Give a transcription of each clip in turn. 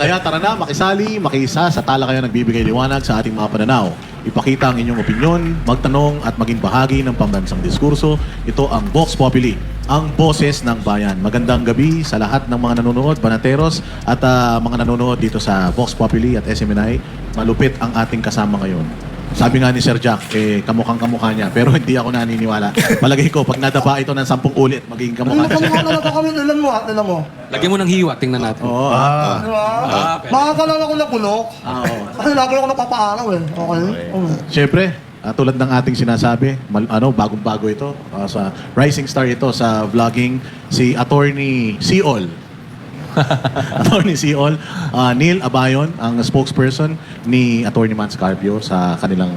Kaya tara na, makisali, makisa sa talakayan nagbibigay liwanag sa ating mga pananaw. Ipakita ang inyong opinyon, magtanong at maging bahagi ng pambansang diskurso. Ito ang Vox Populi, ang boses ng bayan. Magandang gabi sa lahat ng mga nanonood, banateros at mga nanonood dito sa Vox Populi at SMNI. Malupit ang ating kasama ngayon. Sabi nga ni Sir Jack, kamukhang-kamukha niya. Pero hindi ako naniniwala. Palagay ko, pag nadapa ito ng 10 ulit, magiging kamukha niya. Kamukha na ako kami, ilan mo? Lagyan mo ng hiwa, tingnan natin. Oo. Diba? Makakalala ko na kulok. Oo. Kasi lagi ako napapaaraw eh. Okay? Siyempre, tulad ng ating sinasabi, bagong-bago ito. Sa rising star ito sa vlogging, si Attorney Siol. Attorney Siol, Neil Abayon, ang spokesperson ni Attorney Mans Carpio sa kanilang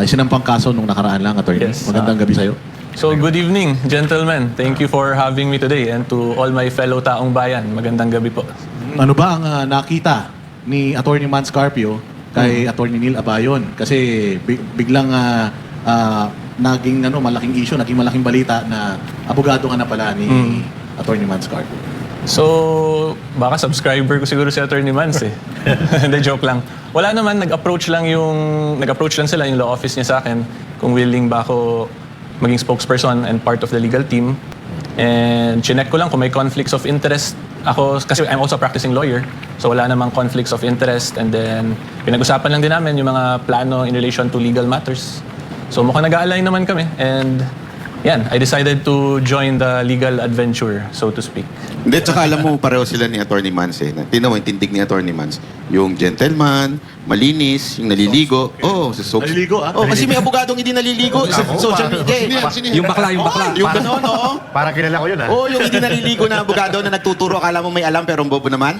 isinampang kaso nung nakaraan lang, Attorney. Yes, Magandang gabi sa'yo. So good evening, gentlemen. Thank you for having me today and to all my fellow taong bayan. Magandang gabi po. Ano ba ang nakita ni Attorney Mans Carpio kay Attorney Neil Abayon? Kasi biglang naging malaking issue, naging malaking balita na abogado ka na pala ni Attorney Mans Carpio. So, baka subscriber ko siguro si Attorney Mans eh. Hindi, joke lang. Wala naman, nag-approach lang sila yung law office niya sa akin kung willing ba ako maging spokesperson and part of the legal team. And chinek ko lang kung may conflicts of interest ako, kasi I'm also a practicing lawyer. So wala namang conflicts of interest. And then, pinag-usapan lang din namin yung mga plano in relation to legal matters. So mukhang nag-a-align naman kami. And yan, I decided to join the legal adventure, so to speak. Hindi, tsaka alam mo, pareho sila ni Attorney Mans eh. Tingnan mo, yung tindig ni Attorney Mans. Yung gentleman, malinis, yung naliligo. Oo, sa soaps. Naliligo, ah? Oh, kasi may abogadong hindi naliligo sa social media. Yung bakla. Yung gano'n, oo. Parang kilala ko yun, ha? Oo, yung hindi naliligo na abogado na nagtuturo, akala mo may alam pero ang bobo naman.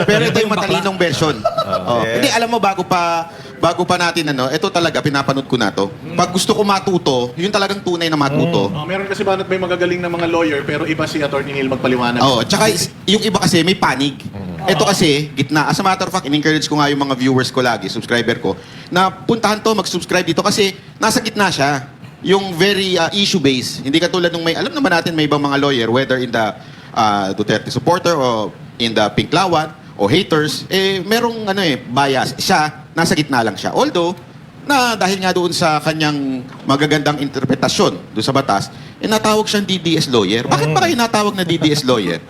Pero ito yung matalinong version. Oh. Hindi, alam mo, bago pa natin, ito talaga, pinapanood ko na to. Pag gusto ko matuto, yun talagang tunay na matuto. Meron kasi banat may magagaling na mga lawyer pero iba si Attorney Neil magpaliwanag. Oo, tsaka yung iba kasi may panig. Ito kasi, gitna. As a matter of fact, in-encourage ko nga yung mga viewers ko lagi, subscriber ko, na puntahan to, mag-subscribe dito kasi nasa gitna siya. Yung very issue-based. Hindi katulad nung alam naman natin may ibang mga lawyer, whether in the Duterte supporter o in the Pink Lawan o haters, merong bias. Siya, nasa gitna lang siya. Although, dahil nga doon sa kanyang magagandang interpretasyon doon sa batas, natawag siyang DDS lawyer. Bakit pa kayo natawag na DDS lawyer?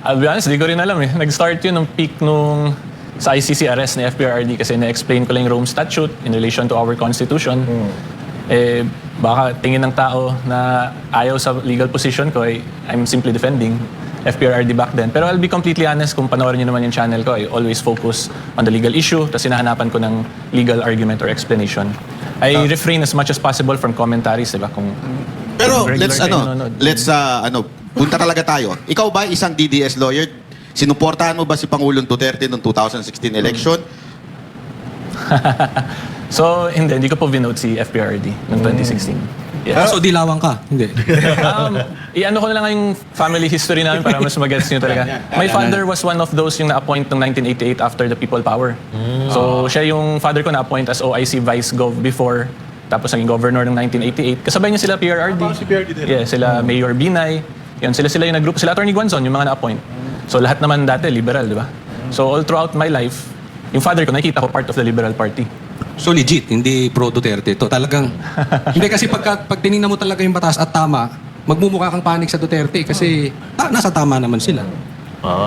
I'll be honest, di ko rin alam eh. Nag-start yun ng peak nung sa ICC arrest ni FPRRD kasi na-explain ko lang yung Rome Statute in relation to our Constitution. Baka tingin ng tao na ayaw sa legal position ko, I'm simply defending FPRRD back then. Pero I'll be completely honest, kung panoorin niyo naman yung channel ko, I always focus on the legal issue, tapos hinahanapan ko ng legal argument or explanation. I refrain as much as possible from commentaries, diba? Pero regular let's punta talaga tayo. Ikaw ba isang DDS lawyer? Sinuportahan mo ba si Pangulong Duterte noong 2016 election? So, hindi ko po vinote si FPRRD noong 2016. Yeah. So, dilawang ka? Hindi. I-ano ko na lang yung family history namin para mas mag-gets nyo talaga. My father was one of those yung na-appoint noong 1988 after the People Power. So, siya yung father ko na-appoint as OIC Vice Gov before, tapos naging governor noong 1988. Kasabay niya sila PRRD. Si PRRD din. Yeah, sila Mayor Binay. Yan, sila yung nag-group. Sila Attorney Guanzon, yung mga na-appoint. So, lahat naman dati, liberal, di ba? So, all throughout my life, yung father ko, nakikita ko part of the Liberal Party. So legit, hindi pro Duterte ito. Talagang, hindi kasi pag tinignan mo talaga yung batas at tama, magmumukha kang panig sa Duterte kasi nasa tama naman sila.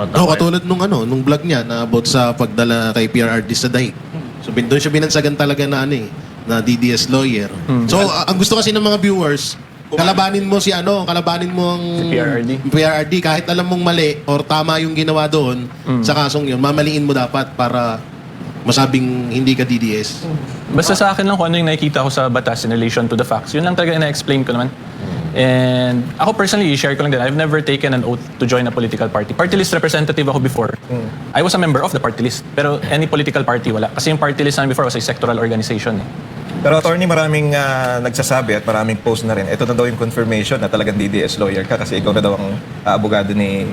Katulad nung vlog niya na about sa pagdala kay PRRD sa DAIC. So doon siya binansagan talaga na na DDS lawyer. So ang gusto kasi ng mga viewers, kalabanin mo ang Si PRRD. PRRD kahit alam mong mali or tama yung ginawa doon sa kasong yun, mamaliin mo dapat para masabing hindi ka DDS. Basta sa akin lang kung ano yung nakikita ko sa batas in relation to the facts. Yun lang talaga na-explain ko naman. And ako personally, share ko lang din, I've never taken an oath to join a political party. Party list representative ako before. I was a member of the party list. Pero any political party, wala. Kasi yung party list namin before was a sectoral organization. Pero attorney, maraming nagsasabi at maraming post na rin. Ito na daw yung confirmation na talagang DDS lawyer ka kasi ikaw na daw ang abogado ni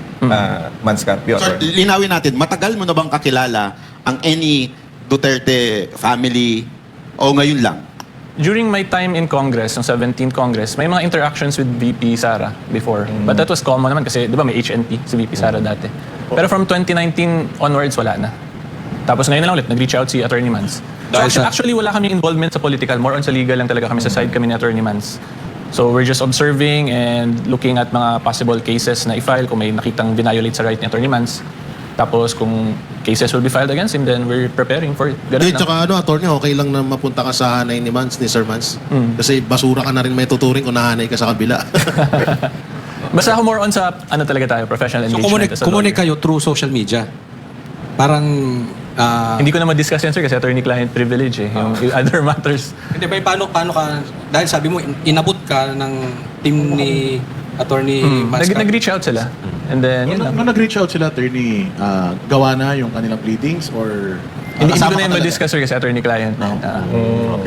Mans Carpio. So, linawin natin, matagal mo na bang kakilala ang any Duterte family o ngayon lang? during my time in Congress, yung 17th Congress, may mga interactions with VP Sara before. But that was common naman kasi, di ba, may HNP si VP Sara dati. Pero from 2019 onwards, wala na. Tapos ngayon na lang ulit, nag-reach out si Attorney Mans. So Dahil sa- actually, wala kaming involvement sa political. More on sa legal lang talaga kami sa side kami ni Attorney Mans. So we're just observing and looking at mga possible cases na i-file kung may nakitang violate sa right ni Attorney Mans. Tapos kung cases will be filed against him, then we're preparing for it. Ganun Hindi, lang. tsaka attorney, okay lang na mapunta ka sa hanay ni Sir Mans. Kasi basura ka na rin may tuturing kung nahanay ka sa kabila. Basta ako more on sa talaga tayo, professional So engagement. as a kumunik lawyer. kayo through social media. Parang Hindi ko na ma-discuss yan, sir, kasi attorney-client privilege yung other matters. hindi ba paano ka dahil sabi mo inabot ka ng team ni Attorney Mans. Nag-reach out sila. And then, yun lang. Nung nag-reach out sila, attorney, gawa na yung kanilang pleadings or Hindi ko kasama na ka yan talaga? ma-discuss, sir, kasi attorney-client na.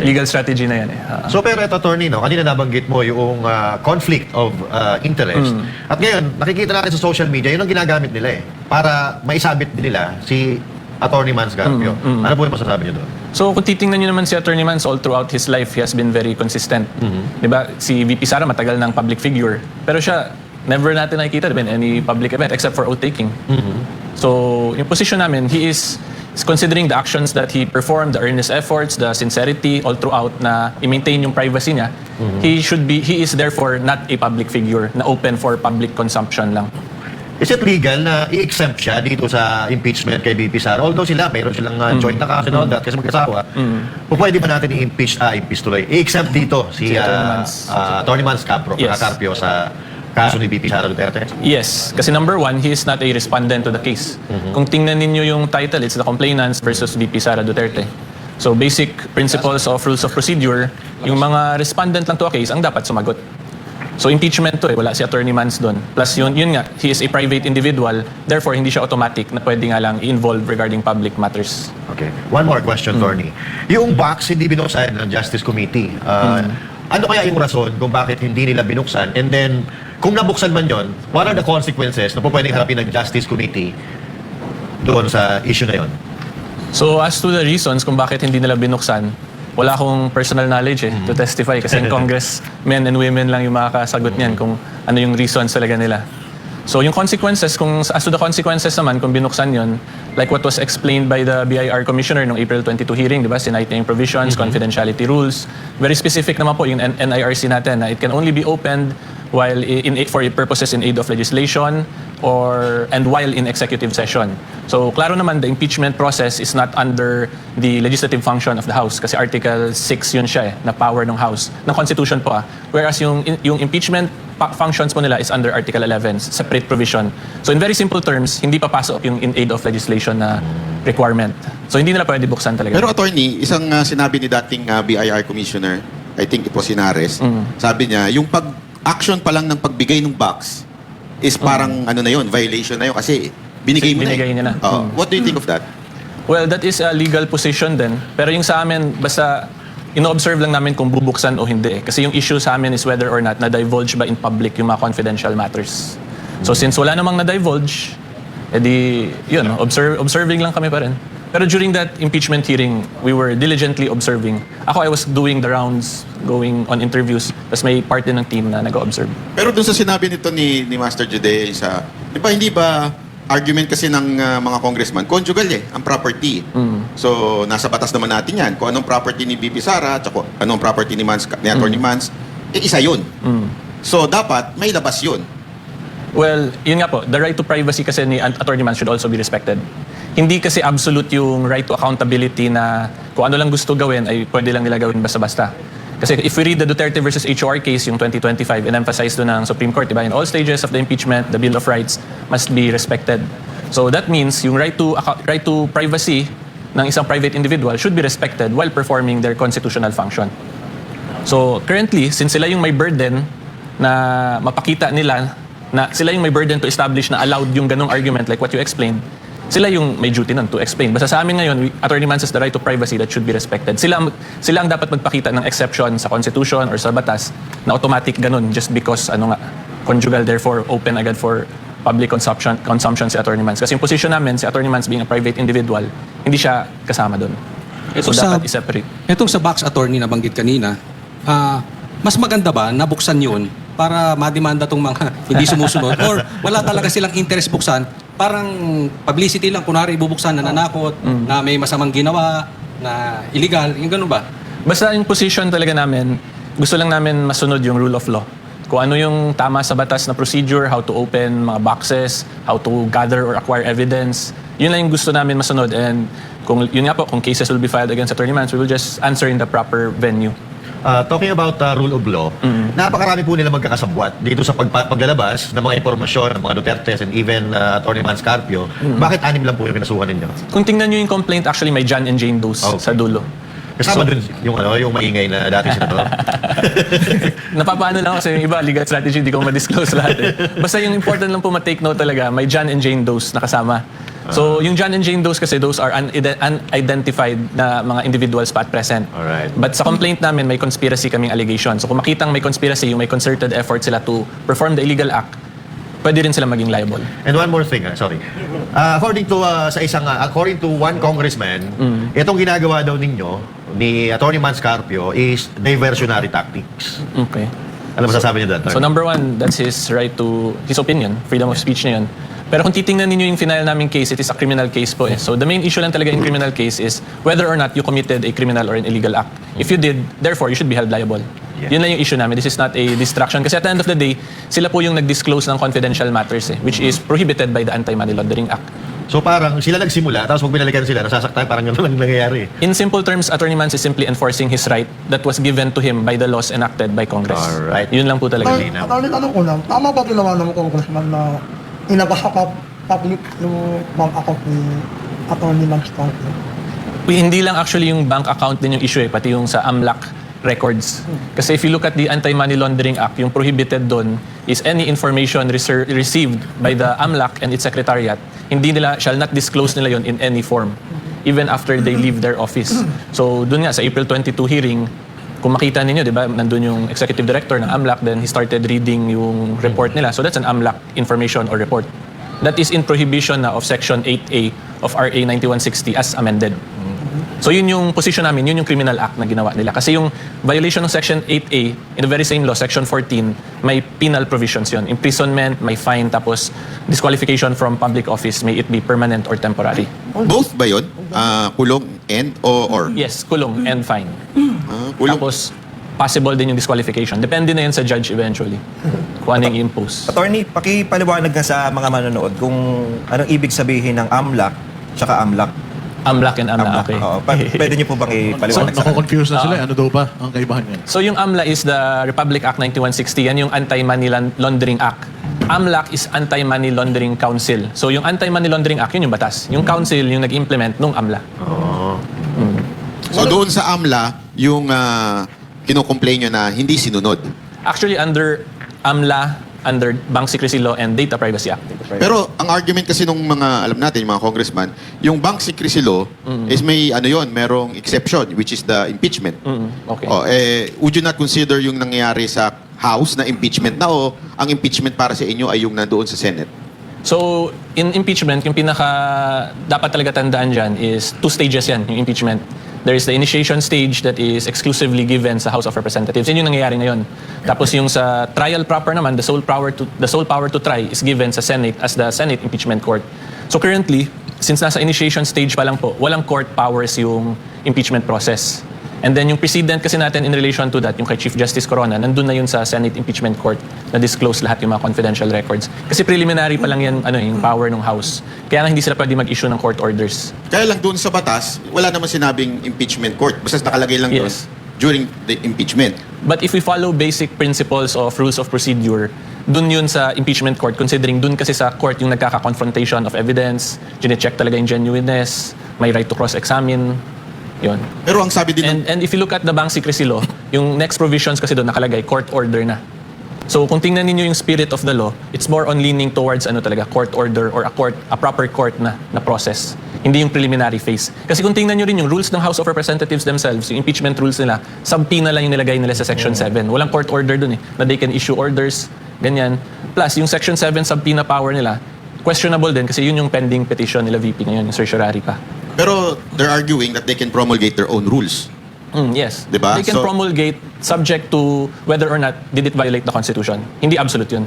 Legal strategy na yan eh. So pero ito, attorney, no, kanina nabanggit mo yung conflict of interest. At ngayon, nakikita natin sa social media, yun ang ginagamit nila eh. Para maisabit din nila si Attorney Mans Carpio. Ano po yung masasabi niyo doon? So kung titingnan nyo naman si Attorney Mans, all throughout his life, he has been very consistent. Diba? Si VP Sara matagal ng public figure. Pero siya, never natin nakikita diba, in any public event except for oath-taking. So yung position namin, he is considering the actions that he performed, the earnest efforts, the sincerity all throughout na i-maintain yung privacy niya. He is therefore not a public figure na open for public consumption lang. Is it legal na i-exempt siya dito sa impeachment kay VP Sara? Although meron silang joint na kaso and all that kasi magkasawa. Pwede ba natin i-impeach tuloy? I-exempt dito si Attorney Mans Yes. Carpio sa kaso ni VP Sara Duterte? Yes, kasi number one, he is not a respondent to the case. Kung tingnan ninyo yung title, it's the complainants versus VP Sara Duterte. So basic principles of rules of procedure, yung mga respondent lang to a case ang dapat sumagot. So impeachment to wala si Attorney Mans doon. Plus yun nga, he is a private individual, therefore hindi siya automatic na pwede nga lang i-involve regarding public matters. Okay. One more question, Attorney. Yung box hindi binuksan ng Justice Committee. Ano kaya yung rason kung bakit hindi nila binuksan? And then, kung nabuksan man yon, what are the consequences na po pwedeng harapin ng Justice Committee doon sa issue na yon? So as to the reasons kung bakit hindi nila binuksan, wala akong personal knowledge to testify kasi in Congress, men and women lang yung makakasagot niyan kung ano yung reasons talaga nila. So yung consequences, as to the consequences naman kung binuksan yon, like what was explained by the BIR Commissioner noong April 22 hearing, di ba? Sinite yung provisions, confidentiality rules. Very specific naman po yung NIRC natin na it can only be opened while for purposes in aid of legislation and while in executive session. So klaro naman, the impeachment process is not under the legislative function of the House kasi Article 6 yun siya na power ng House, ng Constitution po Whereas yung impeachment functions po nila is under Article 11, separate provision. So in very simple terms, hindi papasok yung in aid of legislation na requirement. So hindi nila pwede buksan talaga. Pero attorney, isang sinabi ni dating BIR Commissioner, I think it was Sinares, sabi niya, yung action pa lang ng pagbigay ng box is parang ano na yun, violation na yun kasi binigay mo Binigay niya na. What do you think of that? Well, that is a legal position din. Pero yung sa amin, basta ino-observe lang namin kung bubuksan o hindi. Kasi yung issue sa amin is whether or not na-divulge ba in public yung mga confidential matters. So since wala namang na-divulge, edi yun, observing lang kami pa rin. Pero during that impeachment hearing, we were diligently observing. Ako, I was doing the rounds, going on interviews, tapos may part din ng team na nag-observe. Pero dun sa sinabi nito ni Master Jude, hindi ba argument kasi ng mga congressman, conjugal ang property. So, nasa batas naman natin yan. Kung anong property ni VP Sara, at anong property ni Attorney Mans, isa yun. So, dapat may labas yun. Well, yun nga po, the right to privacy kasi ni Attorney Mans should also be respected. Hindi kasi absolute yung right to accountability na kung ano lang gusto gawin ay pwede lang nila gawin basta-basta. Kasi if we read the Duterte versus HOR case, yung 2025, in-emphasize doon ng Supreme Court, diba? In all stages of the impeachment, the Bill of Rights must be respected. So that means yung right to privacy ng isang private individual should be respected while performing their constitutional function. So currently, since sila yung may burden na mapakita nila na sila yung may burden to establish na allowed yung ganong argument like what you explained, sila yung may duty nun to explain. Basta sa amin ngayon, Attorney Mans has the right to privacy that should be respected. Sila ang dapat magpakita ng exception sa Constitution or sa batas na automatic ganun just because conjugal, therefore open agad for public consumption si Attorney Mans. Kasi yung position namin, si Attorney Mans being a private individual, hindi siya kasama dun. Ito So, sa, dapat i-separate. itong sa box attorney na banggit kanina, mas maganda ba na buksan yun para mademanda tong mga hindi sumusunod? Or wala talaga silang interest buksan? Parang publicity lang, kunwari ibubuksan na nanakot, na may masamang ginawa, na illegal, yung ganun ba? Basta yung position talaga namin, gusto lang namin masunod yung rule of law. Kung ano yung tama sa batas na procedure, how to open mga boxes, how to gather or acquire evidence. Yun lang yung gusto namin masunod. And kung yun nga po, kung cases will be filed against Attorney Mans, we will just answer in the proper venue. Talking about rule of law, napakarami po nila magkakasabwat dito sa paglalabas ng mga impormasyon ng mga Dutertes and even Attorney Mans Carpio. Bakit 6 lang po yung pinasukan ninyo? Kung tingnan nyo yung complaint, actually may John and Jane Does sa dulo. Kasama dun yung maingay na dati senator. Napapaano lang kasi yung iba, legal strategy, di ko ma-disclose lahat eh. Basta yung important lang po ma-take note talaga, may John and Jane Does na kasama. So, yung John and Jane Does kasi those are unidentified na mga individuals pa at present. Alright. But sa complaint namin, may conspiracy kaming allegation. So, kung makitang may conspiracy, yung may concerted effort sila to perform the illegal act, pwede rin sila maging liable. And one more thing, sorry. According to one congressman, itong ginagawa daw ninyo ni Attorney Mans Carpio is diversionary tactics. Okay. Ano masasabi niyo doon? So number one, that's his right to his opinion. Freedom of speech na yun. Pero kung titingnan ninyo yung final naming case, it is a criminal case po eh. So the main issue lang talaga in criminal case is whether or not you committed a criminal or an illegal act. If you did, therefore, you should be held liable. Yun lang yung issue namin. This is not a distraction. Kasi at the end of the day, sila po yung nag-disclose ng confidential matters eh, which is prohibited by the Anti-Money Laundering Act. So parang sila nagsimula, tapos pag binalikan sila, nasasaktan, parang yun lang nangyayari. In simple terms, Attorney Mans is simply enforcing his right that was given to him by the laws enacted by Congress. Alright. Yun lang po talaga. Attorney, tanong ko lang, tama ba ginawa ng congressman na inabasa public yung bank account ni Attorney Mans Carpio? Hindi lang actually yung bank account din yung issue eh, pati yung sa AMLAC records. Kasi if you look at the Anti-Money Laundering Act, yung prohibited doon is any information received by the AMLAC and its secretariat, hindi nila, shall not disclose nila yon in any form, even after they leave their office. So doon nga, sa April 22 hearing, kung makita ninyo, di ba, nandun yung executive director ng AMLAC, then he started reading yung report nila. So that's an AMLAC information or report. That is in prohibition na of Section 8A of RA 9160 as amended. So yun yung position namin, yun yung criminal act na ginawa nila. Kasi yung violation ng Section 8A, in the very same law, Section 14, may penal provisions yun. Imprisonment, may fine, tapos disqualification from public office, may it be permanent or temporary. Both ba yun? Kulong and or? Yes, kulong and fine. Kulong. Tapos possible din yung disqualification. Depende na yun sa judge eventually. Kung ano yung impose. Attorney, pakipaliwanag nga sa mga manonood kung anong ibig sabihin ng AMLAC tsaka AMLAC. AMLAC and AMLA, okay. Oo. Pwede niyo po bang So, ipaliwanag sa akin? nako-confuse na sila. Ano daw ba ang kaibahan yan? So yung AMLA is the Republic Act 9160. Yan yung Anti-Money Laundering Act. AMLAC is Anti-Money Laundering Council. So yung Anti-Money Laundering Act, yun yung batas. Yung council, yung nag-implement nung AMLA. So doon sa AMLA, yung kinocomplain nyo na hindi sinunod. Actually, under AMLA, under Bank Secrecy Law and Data Privacy Act. Pero ang argument kasi nung mga, alam natin, yung mga congressman, yung Bank Secrecy Law is may, merong exception, which is the impeachment. Okay. Would you not consider yung nangyayari sa House na impeachment na o ang impeachment para sa inyo ay yung nandoon sa Senate? So, in impeachment, yung pinaka dapat talaga tandaan dyan is 2 stages yan, yung impeachment. There is the initiation stage that is exclusively given sa House of Representatives. Yan yung nangyayari ngayon. Tapos yung sa trial proper naman, the sole power to try is given sa Senate as the Senate Impeachment Court. So currently, since nasa initiation stage pa lang po, walang court powers yung impeachment process. And then yung precedent kasi natin in relation to that, yung kay Chief Justice Corona, nandun na yun sa Senate Impeachment Court na disclose lahat yung mga confidential records. Kasi preliminary pa lang yan, yung power ng House. Kaya nga hindi sila pwede mag-issue ng court orders. Kaya lang doon sa batas, wala naman sinabing impeachment court. Basta nakalagay lang doon Yes. during the impeachment. But if we follow basic principles of rules of procedure, dun yun sa impeachment court, considering dun kasi sa court yung nagkaka-confrontation of evidence, gine-check talaga yung genuineness, may right to cross-examine, yun. Pero ang sabi din And if you look at the Bank Secrecy Law, yung next provisions kasi doon nakalagay, court order na. So kung tingnan niyo yung spirit of the law, it's more on leaning towards talaga, court order or a proper court na process. Hindi yung preliminary phase. Kasi kung tingnan niyo rin yung rules ng House of Representatives themselves, yung impeachment rules nila, subpoena lang yung nilagay nila sa Section 7. Walang court order doon na they can issue orders, ganyan. Plus, yung Section 7 subpoena power nila, questionable din kasi yun yung pending petition nila VP ngayon, yung certiorari pa. Pero they're arguing that they can promulgate their own rules. Yes. Diba? They can So- promulgate subject to whether or not did it violate the Constitution. Hindi absolute yun.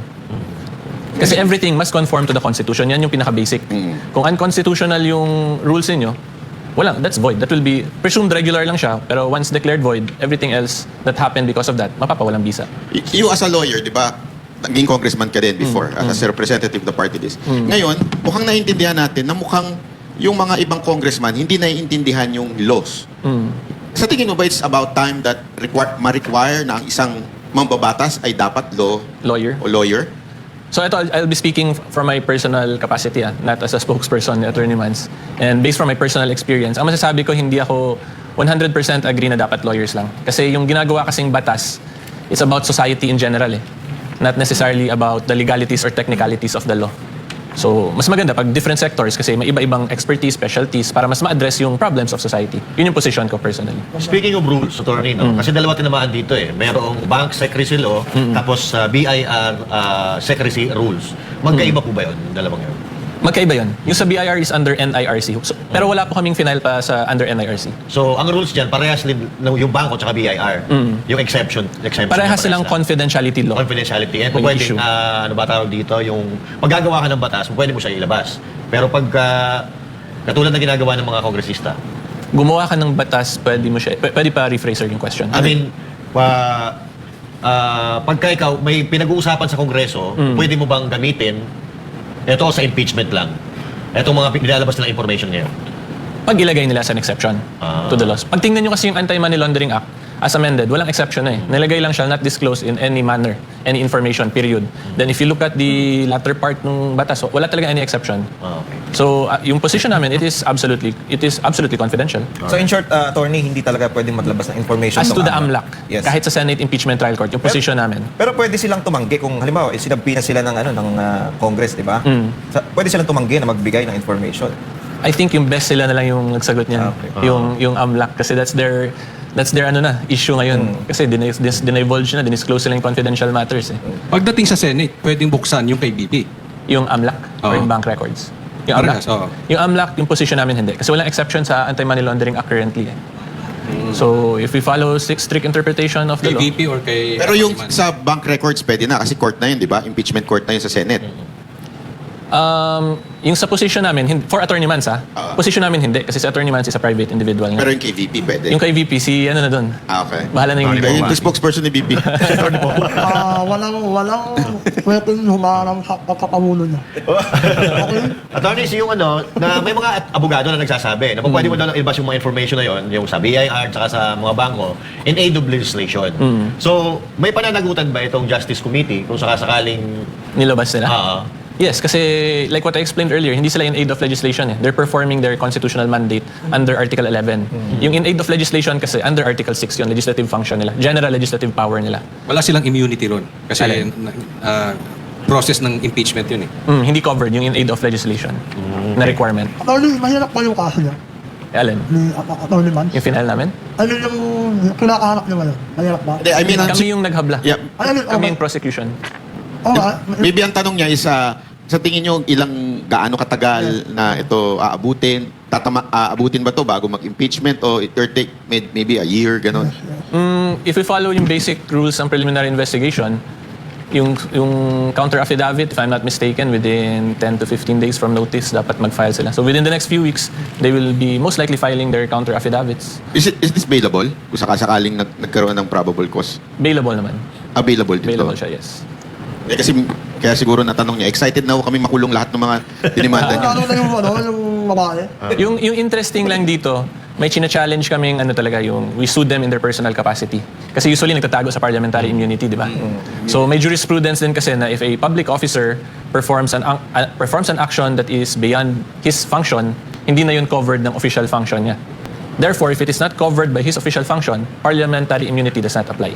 Kasi everything must conform to the Constitution. Yan yung pinaka-basic. Kung unconstitutional yung rules ninyo, wala, that's void. That will be presumed regular lang siya, pero once declared void, everything else that happened because of that, mapapawalang bisa. You as a lawyer, di ba, naging congressman ka din before as a representative of the party list. Ngayon, mukhang naiintindihan natin na mukhang yung mga ibang congressman hindi naiintindihan yung laws. Sa tingin mo ba it's about time that ma-require na ang isang mambabatas ay dapat Lawyer. o lawyer? So ito, I'll be speaking from my personal capacity, not as a spokesperson ni Attorney Mans. And based from my personal experience, ang masasabi ko, hindi ako 100% agree na dapat lawyers lang. Kasi yung ginagawa kasing batas, it's about society in general eh. Not necessarily about the legalities or technicalities of the law. So, mas maganda pag different sectors kasi may iba-ibang expertise, specialties para mas ma-address yung problems of society. Yun yung position ko personally. Speaking of rules, attorney, no? Kasi dalawa tinamaan dito eh. Merong Bank Secrecy Law, tapos BIR Secrecy Rules. Magkaiba po ba yun, yung dalawang yun? Magkaiba yun. Yung sa BIR is under NIRC. So, pero wala po kaming final pa sa under NIRC. So, ang rules dyan, parehas din yung bangko tsaka BIR. Yung exemption. Parehas silang confidentiality law. confidentiality. And May pwedeng, issue. ano ba tawag dito, yung maggagawa ka ng batas, pwede mo siya ilabas. Pero pag, katulad na ginagawa ng mga kongresista, Gumawa ka ng batas, pwede pa rephrase yung question. I mean, pagka ikaw may pinag-uusapan sa kongreso, pwede mo bang gamitin, ito sa impeachment lang, itong mga nilalabas na information ngayon. Pag ilagay nila sa an exception to the laws. Pag tingnan nyo kasi yung Anti-Money Laundering Act, as amended, walang exception na eh. Nilagay lang shall not disclose in any manner, any information, period. Then if you look at the latter part ng batas, wala talaga any exception. Okay. So, yung position namin, it is absolutely confidential. So in short, attorney, hindi talaga pwedeng maglabas ng information. As to tong the AMLAC. AMLAC, Yes. kahit sa Senate Impeachment Trial Court, yung position namin. Pero pwede silang tumanggi kung halimbawa sinabbi na sila ng Congress, di ba? Pwede silang tumanggi na magbigay ng information. I think yung best sila na lang yung nagsagot niyan. Okay. Yung AMLAC kasi that's their issue ngayon. Kasi dinivulge na, dinisclose sila yung confidential matters eh. Pagdating sa Senate, pwedeng buksan yung kay BP. Yung AMLAC or Oo. yung bank records. Yung AMLAC. Parehas, oo. Yung AMLAC, yung position namin hindi. Kasi walang exception sa Anti-Money Laundering Act currently eh. So, if we follow strict interpretation of the Kay law, BP or kay... Pero yung sa bank records pwede na kasi court na yun, di ba? Impeachment court na yun sa Senate. yung sa position namin, for Attorney Mans position namin hindi. Kasi si Attorney Mans is a private individual nga. Pero yung kay VP pwede. Yung kay VP, si ano na doon. Okay. Bahala na yung Okay. legal. Yung spokesperson ni VP. Walang pwedeng humarang sa pagkakamulo niya. Okay? Attorney, yung na may mga abogado na nagsasabi na pwede mo daw ilabas yung mga information na yon, yung sa BIR tsaka sa mga bangko, in aid of legislation. So, may pananagutan ba itong Justice Committee kung sakasakaling... Nilabas nila? Yes, kasi like what I explained earlier, hindi sila in aid of legislation eh. They're performing their constitutional mandate under Article 11. Yung in aid of legislation kasi under Article 6 yun, legislative function nila, general legislative power nila. Wala silang immunity ron. Kasi process ng impeachment yun eh. Hindi covered yung in aid of legislation na requirement. Attorney, mahirap pa yung kaso niya. Alin? Ni Attorney Mans. Yung final namin? Ano yung kinakahanap niya ngayon? Mahirap ba? Hindi, I mean, Kami yung naghabla. Yeah. Kami yung prosecution. Maybe ang tanong niya is, sa tingin nyo, gaano katagal na ito aabutin? Aabutin ba to bago mag-impeachment? O it will take maybe a year, gano'n? If we follow yung basic rules ng preliminary investigation, yung counter affidavit, if I'm not mistaken, within 10 to 15 days from notice, dapat mag-file sila. So within the next few weeks, they will be most likely filing their counter affidavits. Is this bailable? Kung sakasakaling nagkaroon ng probable cause? Bailable naman. Available dito? Bailable siya, yes. Kaya siguro natanong niya, excited na ako kami makulong lahat ng mga dinimanda niya. Ano na yung babae? Yung interesting lang dito, may china-challenge kaming talaga yung we sued them in their personal capacity. Kasi usually nagtatago sa parliamentary immunity, di ba? So may jurisprudence din kasi na if a public officer performs an action that is beyond his function, hindi na yun covered ng official function niya. Therefore, if it is not covered by his official function, parliamentary immunity does not apply.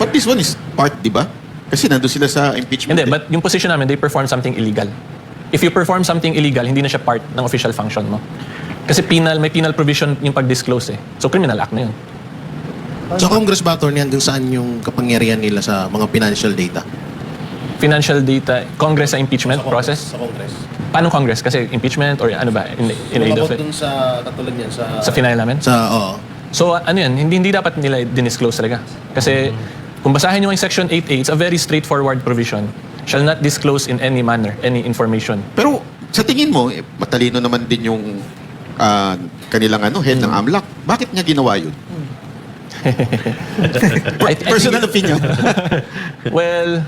But this one is part, di ba? Kasi nandun sila sa impeachment. Hindi, but yung position namin, they perform something illegal. If you perform something illegal, hindi na siya part ng official function mo. Kasi may penal provision yung pag-disclose eh. So criminal act na yun. Sa Congress ba, attorney, hanggang saan yung kapangyarihan nila sa mga financial data? financial data, Congress sa impeachment process? Sa Congress. Paano Congress? Kasi impeachment or ano ba? In aid of About it? dun sa, katulad yan, Sa final namin? oo. So ano yan, hindi dapat nila dinisclose talaga. Kasi kung basahin nyo yung Section 8A, it's a very straightforward provision. Shall not disclose in any manner any information. Pero sa tingin mo, matalino naman din yung kanilang head ng AMLAC. Bakit niya ginawa yun? Personal opinion. Well,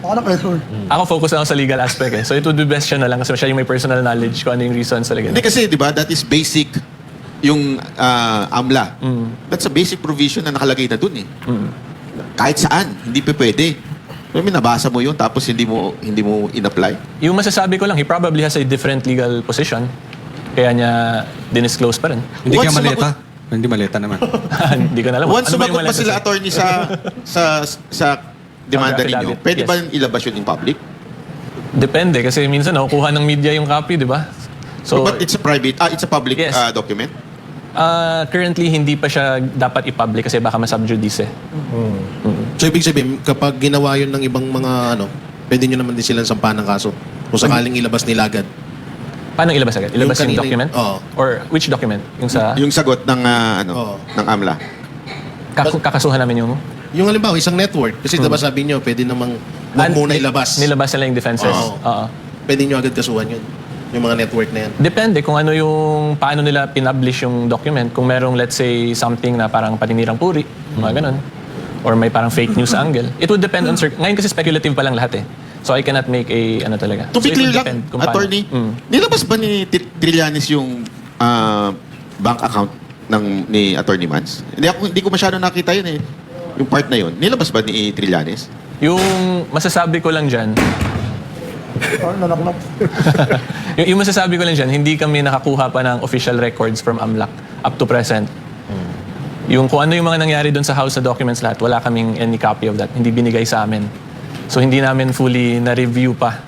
Baka na pressure. ako focus na ako sa legal aspect eh. So it would be best siya na lang kasi siya yung may personal knowledge kung ano yung reasons talaga. Hindi kasi, di ba, that is basic yung AMLA. That's a basic provision na nakalagay na dun eh. Kahit saan, hindi pa pwede. Pero nabasa mo yun tapos hindi mo in-apply. Yung masasabi ko lang, he probably has a different legal position. Kaya niya dinisclose pa rin. Hindi Once kaya maleta. Hindi maleta naman. Hindi ko na alam. Once Ano ba yung sumagot pa maleta sila, sa- attorney, sa demanda ninyo, Affidavit, pwede yes. ba ilabas yun in public? Depende kasi minsan nakukuha ng media yung copy, di ba? So, But it's a private, it's a public Yes. document? currently hindi pa siya dapat i-public kasi baka masubjudice. So, ibig sabihin, kapag ginawa yun ng ibang mga pwede nyo naman din silang sampahan ng kaso. Kung sakaling ilabas nila agad. Paano ilabas agad? Ilabas yung kanina- document? Oo. Or which document? Yung sa Yung sagot ng Oo. ng AMLA. kakasuhan namin yung... Yung halimbawa, isang network. Kasi diba sabi nyo, pwede namang wag muna ilabas. Nilabas nila yung defenses. Oo. Oo. Pwede nyo agad kasuhan yun. Yung mga network na yan. Depende kung ano yung paano nila pinublish yung document. Kung merong let's say something na parang paninirang puri, mga ganun. Or may parang fake news angle. It would depend on ngayon kasi speculative pa lang lahat eh. So I cannot make a talaga. To be So it clear would lang, depend kung paano. attorney, nilabas ba ni Trillanes yung bank account ni Attorney Mans? Hindi ko masyado nakita yun eh. Yung part na yun. Nilabas ba ni Trillanes? Yung masasabi ko lang dyan, Parang nanaklap. yung masasabi ko lang dyan, hindi kami nakakuha pa ng official records from AMLAC up to present. Yung kung ano yung mga nangyari doon sa house na documents lahat, wala kaming any copy of that. Hindi binigay sa amin. So hindi namin fully na-review pa.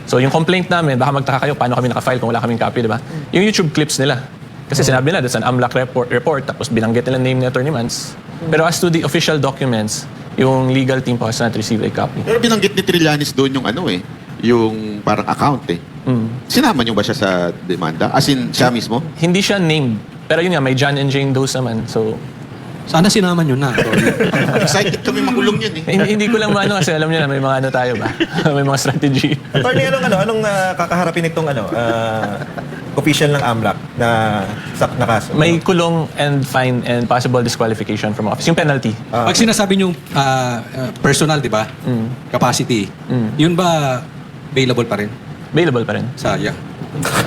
So yung complaint namin, baka magtaka kayo paano kami naka-file kung wala kaming copy, di ba? Yung YouTube clips nila. Kasi sinabi nila, that's an AMLAC report, tapos binanggit nila name ni Attorney Mans. Pero as to the official documents, yung legal team po has not received a copy. Pero binanggit ni Trillanes doon yung yung parang account eh. Sinama niyo ba siya sa demanda? As in, siya mismo? Hindi siya named. Pero yun nga, may John and Jane Doe naman. So, Sana sinama nyo na. Excited kami makulong yun eh. hindi ko lang maano kasi alam niyo na may mga tayo ba? May mga strategy. Attorney, anong kakaharapin itong official ng AMLAC na kaso? May kulong and fine and possible disqualification from office. Yung penalty. Pag sinasabi nyo personal, di ba? Capacity. Yun ba available pa rin? Available pa rin. Sayang.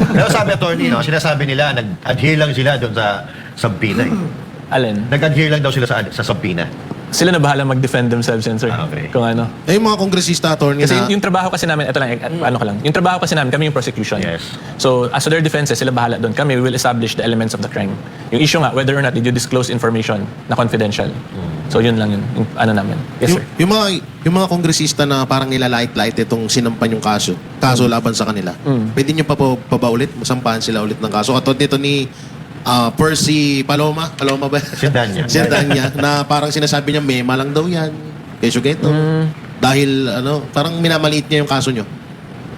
Pero sabi attorney, sinasabi nila, nag-adhere lang sila doon sa subpoena. Alin? Nag-adhere lang daw sila sa subpoena. Sila na bahala mag-defend themselves yan, sir. Okay. Kung ano. Yung mga kongresista, attorney Kasi na... yung trabaho kasi namin, ito lang, ano ko lang. Yung trabaho kasi namin, kami yung prosecution. Yes. So, as to their defenses, sila bahala doon. Kami, we will establish the elements of the crime. Yung issue nga, whether or not did you disclose information na confidential. So, yun lang yun. Yung ano namin. Yes, sir. Yung mga kongresista na parang nilalait-lait itong sinampan yung kaso laban sa kanila. Pwede nyo pa ba ulit? Masampahan sila ulit ng kaso. Katulad nito ni Percy Paloma ba? Sindanya. Sindanya, na parang sinasabi niya, mema lang daw yan. Kesyo geto. Dahil, parang minamaliit niya yung kaso nyo.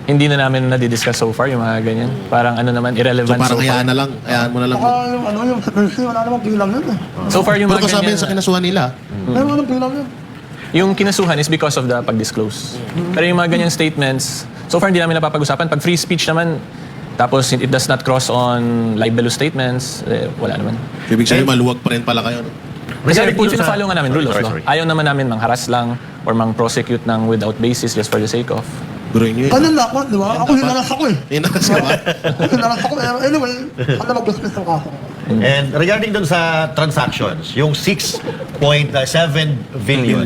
Hindi na namin na-discuss so far yung mga ganyan. Parang ano naman, So irrelevant parang so far. hayaan na lang. Hayaan mo na lang. Baka yung security, wala namang bilang yun eh. So far yung Pero mga kasabi ganyan, sa kinasuhan nila, Meron anong bilang yun. yung kinasuhan is because of the pag-disclose. Pero yung mga ganyang statements, so far hindi namin napapag-usapan. Pag free speech naman, tapos it does not cross on libelous statements, wala naman. ibig sabihin maluwag pa rin pala kayo. No? Kasi Regarding yung dun sa- pina-follow nga namin, rule of Sorry, law. sorry. Ayaw naman namin mangharas lang or mang-prosecute ng without basis just for the sake of. Buruin nyo yun. Ganun lang ako, di ba? Ako hinaras ako eh. Hinaras ka ba? Hinaras ako. Anyway, ano mag-dismiss ng kaso? And regarding dun sa transactions, yung 6.7 billion.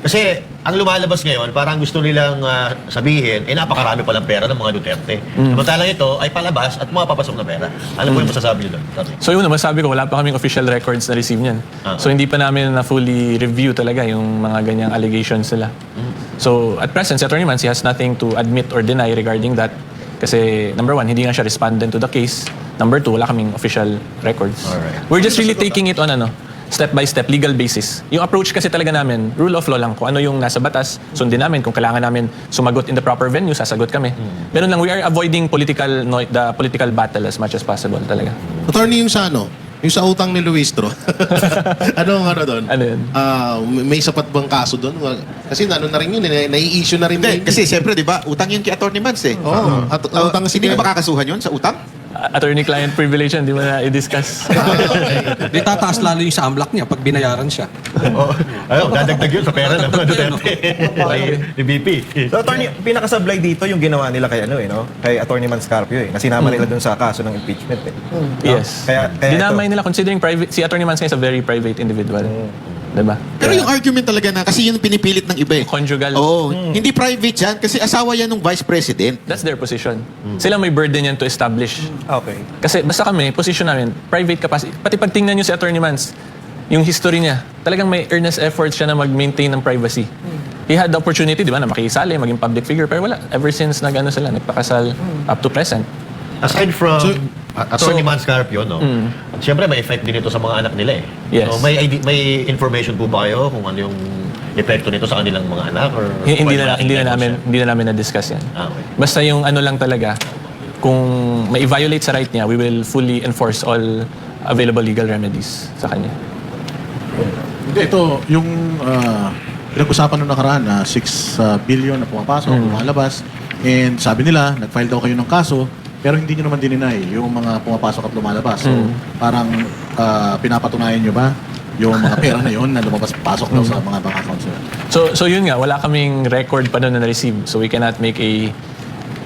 Kasi ang lumalabas ngayon, parang gusto nilang sabihin, napakarami palang pera ng mga Duterte. Samantalang ito ay palabas at mga papasok na pera. Ano po yung masasabi nyo doon? So yun naman sabi ko, wala pa kaming official records na receive niyan. So hindi pa namin na fully review talaga yung mga ganyang allegations nila. So at present, si Atty. Mans, he has nothing to admit or deny regarding that. Kasi number one, hindi nga siya respondent to the case. Number two, wala kaming official records. Alright. We're just really taking it on step-by-step legal basis. Yung approach kasi talaga namin, rule of law lang. Kung ano yung nasa batas, sundin namin. Kung kailangan namin sumagot in the proper venue, sasagot kami. Ganun lang, we are avoiding the political battle as much as possible talaga. Attorney, yung sa ano? Yung sa utang ni Luistro. Anong ano doon? Ano yun? May sapat bang kaso doon? Kasi ano na rin yun, nai-issue na rin. Hindi, kasi siyempre, di ba, utang yun kay Atty. Mans eh. Oo. At utang kasi Hindi ka ba kakasuhan yun sa utang? Attorney-client privilege, hindi mo na i-discuss. Di tataas lalo yung sa amlak niya pag binayaran siya. Ano, dadagdag yun sa pera ng Duterte. Ni BP. So, attorney, pinakasablay dito yung ginawa nila kay kay Atty. Manscarpio nasinama nila dun sa kaso ng impeachment Yes. Kaya Dinamay nila considering private, si Atty. Mans is a very private individual. Diba? Pero yung argument talaga na, kasi yun pinipilit ng iba eh. Conjugal. Oo. Hindi private yan, kasi asawa yan ng vice president. That's their position. Sila may burden yan to establish. Okay. Kasi basta kami, position namin, private capacity. Pati pag tingnan nyo si Atty. Mans, yung history niya, talagang may earnest effort siya na mag-maintain ng privacy. He had the opportunity, di ba, na makisali, maging public figure, pero wala. Ever since nagpakasal up to present. Aside from Atty. Manscarpio, no? Siyempre may effect din ito sa mga anak nila eh. Yes. So, may information po ba kayo kung ano yung epekto nito sa kanilang mga anak? Or Hindi na namin na-discuss yan. Okay. Basta yung ano lang talaga, kung may violate sa right niya, we will fully enforce all available legal remedies sa kanya. Hindi, ito, yung pinag-usapan nung nakaraan na 6 billion na pumapasok, lumalabas, and sabi nila, nag-file daw kayo ng kaso, pero hindi nyo naman dininay yung mga pumapasok at lumalabas. So, parang pinapatunayan nyo ba yung mga pera na yun na lumabas-pasok daw sa mga bank accounts nila? So yun nga, wala kaming record pa doon na na-receive. So we cannot make a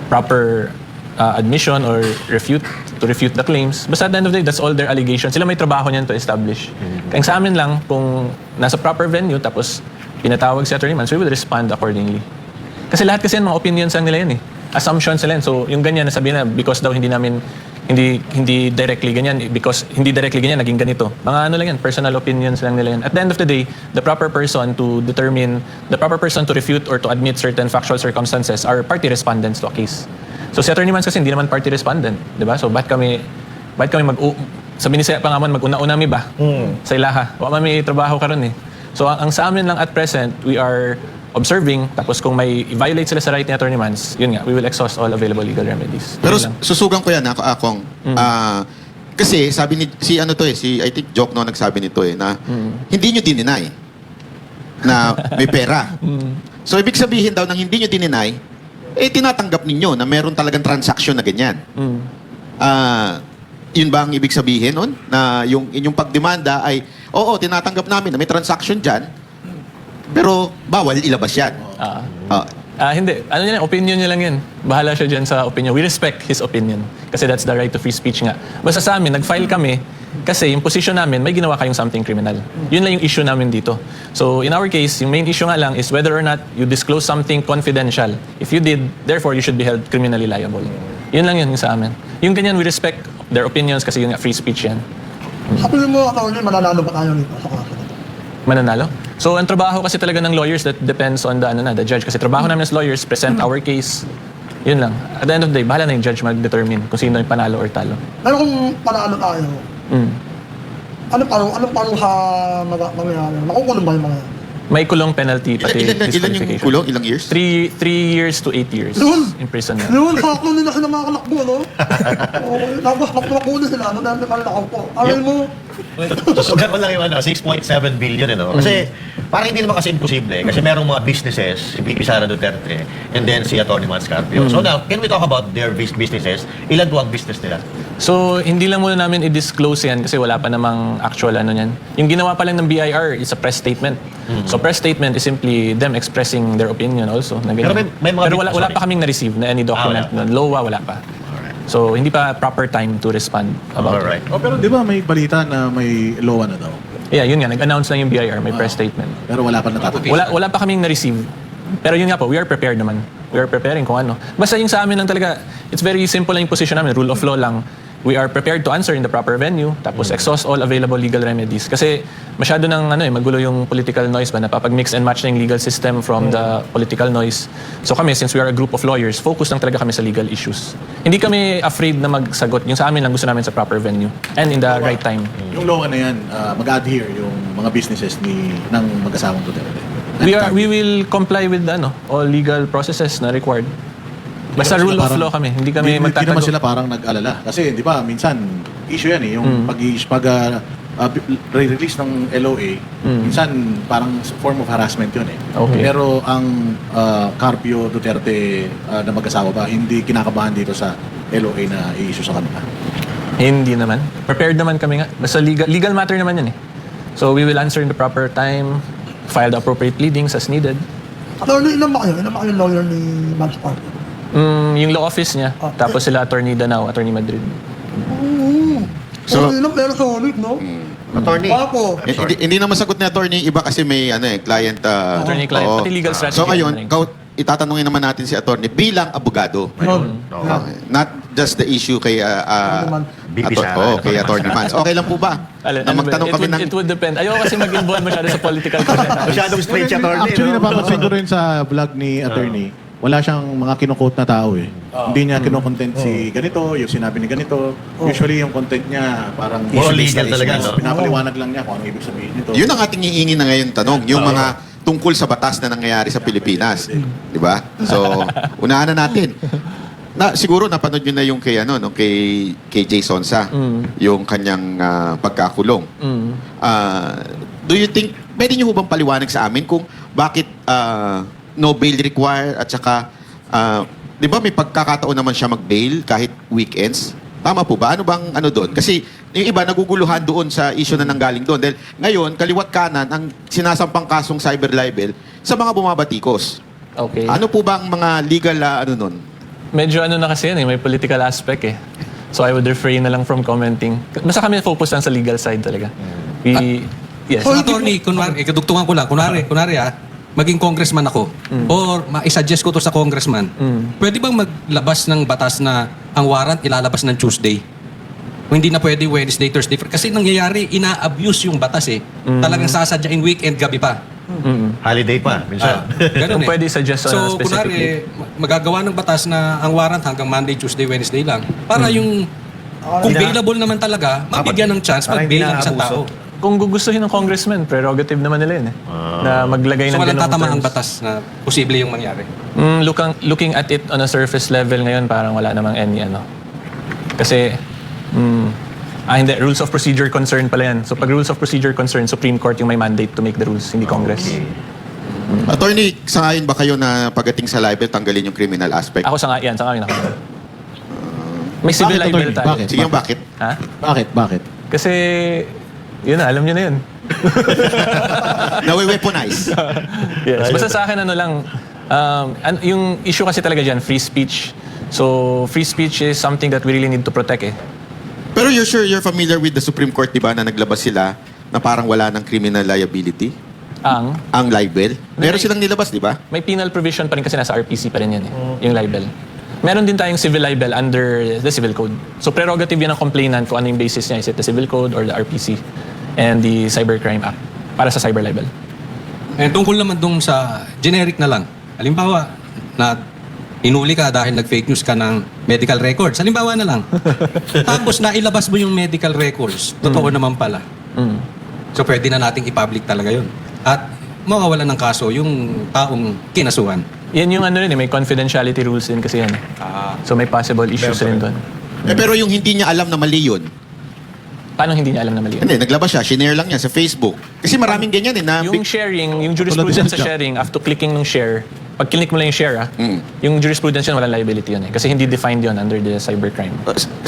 proper admission or refute the claims. Basta at the end of the day, that's all their allegations. Sila may trabaho niyan to establish. Kaya sa amin lang, kung nasa proper venue, tapos pinatawag si Atty. Mans, we will respond accordingly. Kasi lahat kasi yan, mga opinions lang nila yan eh. Assumptions nila yan. So yung ganyan, nasabihin na because daw hindi directly ganyan, because hindi directly ganyan, naging ganito. Mga ano lang yan, personal opinions lang nila yan. At the end of the day, the proper person to refute or to admit certain factual circumstances are party respondents to a case. So si Atty. Mans kasi hindi naman party respondent, di ba? So bakit kami sabi ni Sir Pangaman, mag-una-una mi ba? Sa ilaha. Wala may trabaho ka ron eh. So ang sa amin lang at present, we are observing, tapos kung may violate sila sa right ni Atty. Mans, yun nga, we will exhaust all available legal remedies. Pero Yun lang. susugan ko yan, Akong. Kasi sabi ni, I think Joke no nagsabi nito na hindi nyo dininay na may pera. So ibig sabihin daw ng hindi nyo dininay, tinatanggap ninyo na meron talagang transaksyon na ganyan. Yun ba ang ibig sabihin nun? Na yung inyong pagdemanda ay, oo, tinatanggap namin na may transaction dyan, pero bawal ilabas yan. Hindi. Ano yan? Opinion niya lang yan. Bahala siya dyan sa opinion. We respect his opinion. Kasi that's the right to free speech nga. Basta sa amin, nag-file kami kasi yung position namin, may ginawa kayong something criminal. Yun lang yung issue namin dito. So in our case, yung main issue nga lang is whether or not you disclose something confidential. If you did, therefore you should be held criminally liable. Yun lang yun yung sa amin. Yung ganyan, we respect their opinions kasi yun nga, free speech yan. Sabi mo, attorney, mananalo ba tayo nito sa kaso? Mananalo? So, ang trabaho kasi talaga ng lawyers, that depends on the judge. Kasi trabaho namin as lawyers, present our case. Yun lang. At the end of the day, bahala na yung judge mag-determine kung sino yung panalo or talo. Pero kung panalo tayo, ano parang sa mangyayari? Makukulong ba yung mga yan? May kulong penalty, pati Ilan yung disqualification. kulong? Ilang years? 3 years to 8 years Yun! imprisonment. Noon, sakto nila sila mga kalakbo, no? Tapos makakuli sila, dahil may kalakbo. Aral mo, Susugan ko lang yung 6.7 billion, Kasi parang hindi naman kasi imposible. Kasi merong mga businesses, si VP Sara Duterte, and then si Atty. Manscarpio. So now, can we talk about their businesses? Ilan po ang business nila? So, hindi lang muna namin i-disclose yan kasi wala pa namang actual ano yan. Yung ginawa pa lang ng BIR is a press statement. So, press statement is simply them expressing their opinion also. Na ganyan. Pero may mga Pero wala pa kaming na-receive na any document. wala pa. LOA, wala pa. So, hindi pa proper time to respond about Alright. Oh, pero di ba may balita na may LOA na daw? it. Yeah, yun nga. Nag-announce lang yung BIR, may press statement. Pero wala pa natatanggap. Wala pa kaming na-receive. Pero yun nga po, we are prepared naman. We are preparing kung ano. Basta yung sa amin lang talaga, it's very simple lang yung position namin. Rule of law lang. we are prepared to answer in the proper venue, tapos exhaust all available legal remedies. Kasi masyado ng magulo yung political noise ba, napapag-mix and match na yung legal system from the political noise. So kami, since we are a group of lawyers, focus lang talaga kami sa legal issues. Hindi kami afraid na magsagot. Yung sa amin lang gusto namin sa proper venue and in the right time. Yung law na yan, mag-adhere yung mga businesses ng mag-asawang Duterte. We will comply with all legal processes na required. Basta Hindi rule naman of sila law kami. Hindi kami Hindi naman magtatago. sila parang nag-alala. Kasi di ba, minsan, issue yan yung release ng LOA, minsan parang form of harassment yun eh. Okay. Pero ang Carpio Duterte na mag-asawa ba, hindi kinakabahan dito sa LOA na i-issue sa kanila. Hindi naman. Prepared naman kami nga. Basta legal matter naman yan eh. So we will answer in the proper time, file the appropriate pleadings as needed. Attorney, ilan ba kayo? Ilan ba kayo lawyer ni Mans Carpio? Yung law office niya, tapos sila Attorney Danao, Attorney Madrid. So, ilang pera solid, no? Attorney. Ako. Hindi naman sagot ni attorney, iba kasi may client. Attorney-client, oo. pati legal strategy. So ngayon, itatanungin naman natin si attorney bilang abogado. Yun. Okay. Not just the issue kay BP Sara. kay Attorney Mans. Okay lang po ba? Na magtanong kami ng It would depend. Ayoko kasi mag-involve masyado sa political correctness. Masyadong straight si attorney. Actually, no? napapansin ko rin sa vlog ni attorney, wala siyang mga kino-quote na tao eh. Hindi niya kino-content si ganito, yung sinabi ni ganito. Usually yung content niya parang More issue-based legal na talaga, issues. no? Pinapaliwanag lang niya kung ano ibig sabihin nito. Yun ang ating iingin na ngayon tanong, yung mga tungkol sa batas na nangyayari sa Pilipinas. Di ba? So, unahan na natin. Siguro napanood nyo na yung kay Jay Sonsa, yung kanyang pagkakulong. Do you think, pwede nyo bang paliwanag sa amin kung bakit no bail required at saka, di ba may pagkakataon naman siya mag-bail kahit weekends? Tama po ba? Ano bang doon? Kasi yung iba naguguluhan doon sa issue na nanggaling doon. Dahil ngayon, kaliwat kanan, ang sinasampang kasong cyber libel sa mga bumabatikos. Okay. Ano po bang mga legal nun? Medyo na kasi yan may political aspect eh. So I would refrain na lang from commenting. Basta kami focus lang sa legal side talaga. Yes. Attorney, kunwari, kadugtungan ko lang, kunwari maging congressman ako, or ma-suggest ko to sa congressman, pwede bang maglabas ng batas na ang warrant ilalabas ng Tuesday? O hindi na pwede Wednesday, Thursday. Kasi nangyayari, ina-abuse yung batas eh. Talagang sasadyain weekend, gabi pa. Holiday pa, minsan. Ganun Kung pwede suggest So, specifically. kunwari, magagawa ng batas na ang warrant hanggang Monday, Tuesday, Wednesday lang. Para yung, kung bailable naman talaga, mabigyan ng chance mag-bail ang isang tao. Kung gugustuhin ng congressman, prerogative naman nila yun eh. Na maglagay So, ng walang ganung tatamaan terms. batas na posible yung mangyari. Looking at it on a surface level ngayon, parang wala namang any Kasi, hindi, rules of procedure concern pala yan. So pag rules of procedure concern, Supreme Court yung may mandate to make the rules, hindi Congress. Attorney, sangayon ba kayo na pagdating sa libel, tanggalin yung criminal aspect? Ako sangayon ako. May civil Bakit, libel attorney? tayo. Bakit? Sige, bakit? Ha? Bakit? Kasi, yun na, alam nyo na yun. Nawe-weaponize. Yes. Basta sa akin, yung issue kasi talaga dyan, free speech. So, free speech is something that we really need to protect eh. Pero you're familiar with the Supreme Court, di ba, na naglabas sila na parang wala ng criminal liability? Ang libel? Meron silang nilabas, di ba? May penal provision pa rin kasi nasa RPC pa rin yan eh, yung libel. Meron din tayong civil libel under the Civil Code. So prerogative yan ng complainant kung ano yung basis niya. Is it the Civil Code or the RPC and the Cybercrime Act para sa cyber libel. Tungkol naman dong sa generic na lang. Halimbawa, na inuli ka dahil nag-fake news ka ng medical records. Halimbawa na lang. Tapos nailabas mo yung medical records. Totoo naman pala. So pwede na nating i-public talaga yun. At mawawalan ng kaso yung taong kinasuhan. Yan yung may confidentiality rules din kasi yan. So may possible issues rin doon. Pero yung hindi niya alam na mali yun, Paano hindi niya alam na mali yun? hindi, naglabas siya, shinare lang niya sa Facebook. Kasi maraming ganyan na Yung sharing, yung jurisprudence sa sharing, after clicking ng share, pag click mo lang yung share, yung jurisprudence yun, walang liability yun eh. Kasi hindi defined yun under the cybercrime.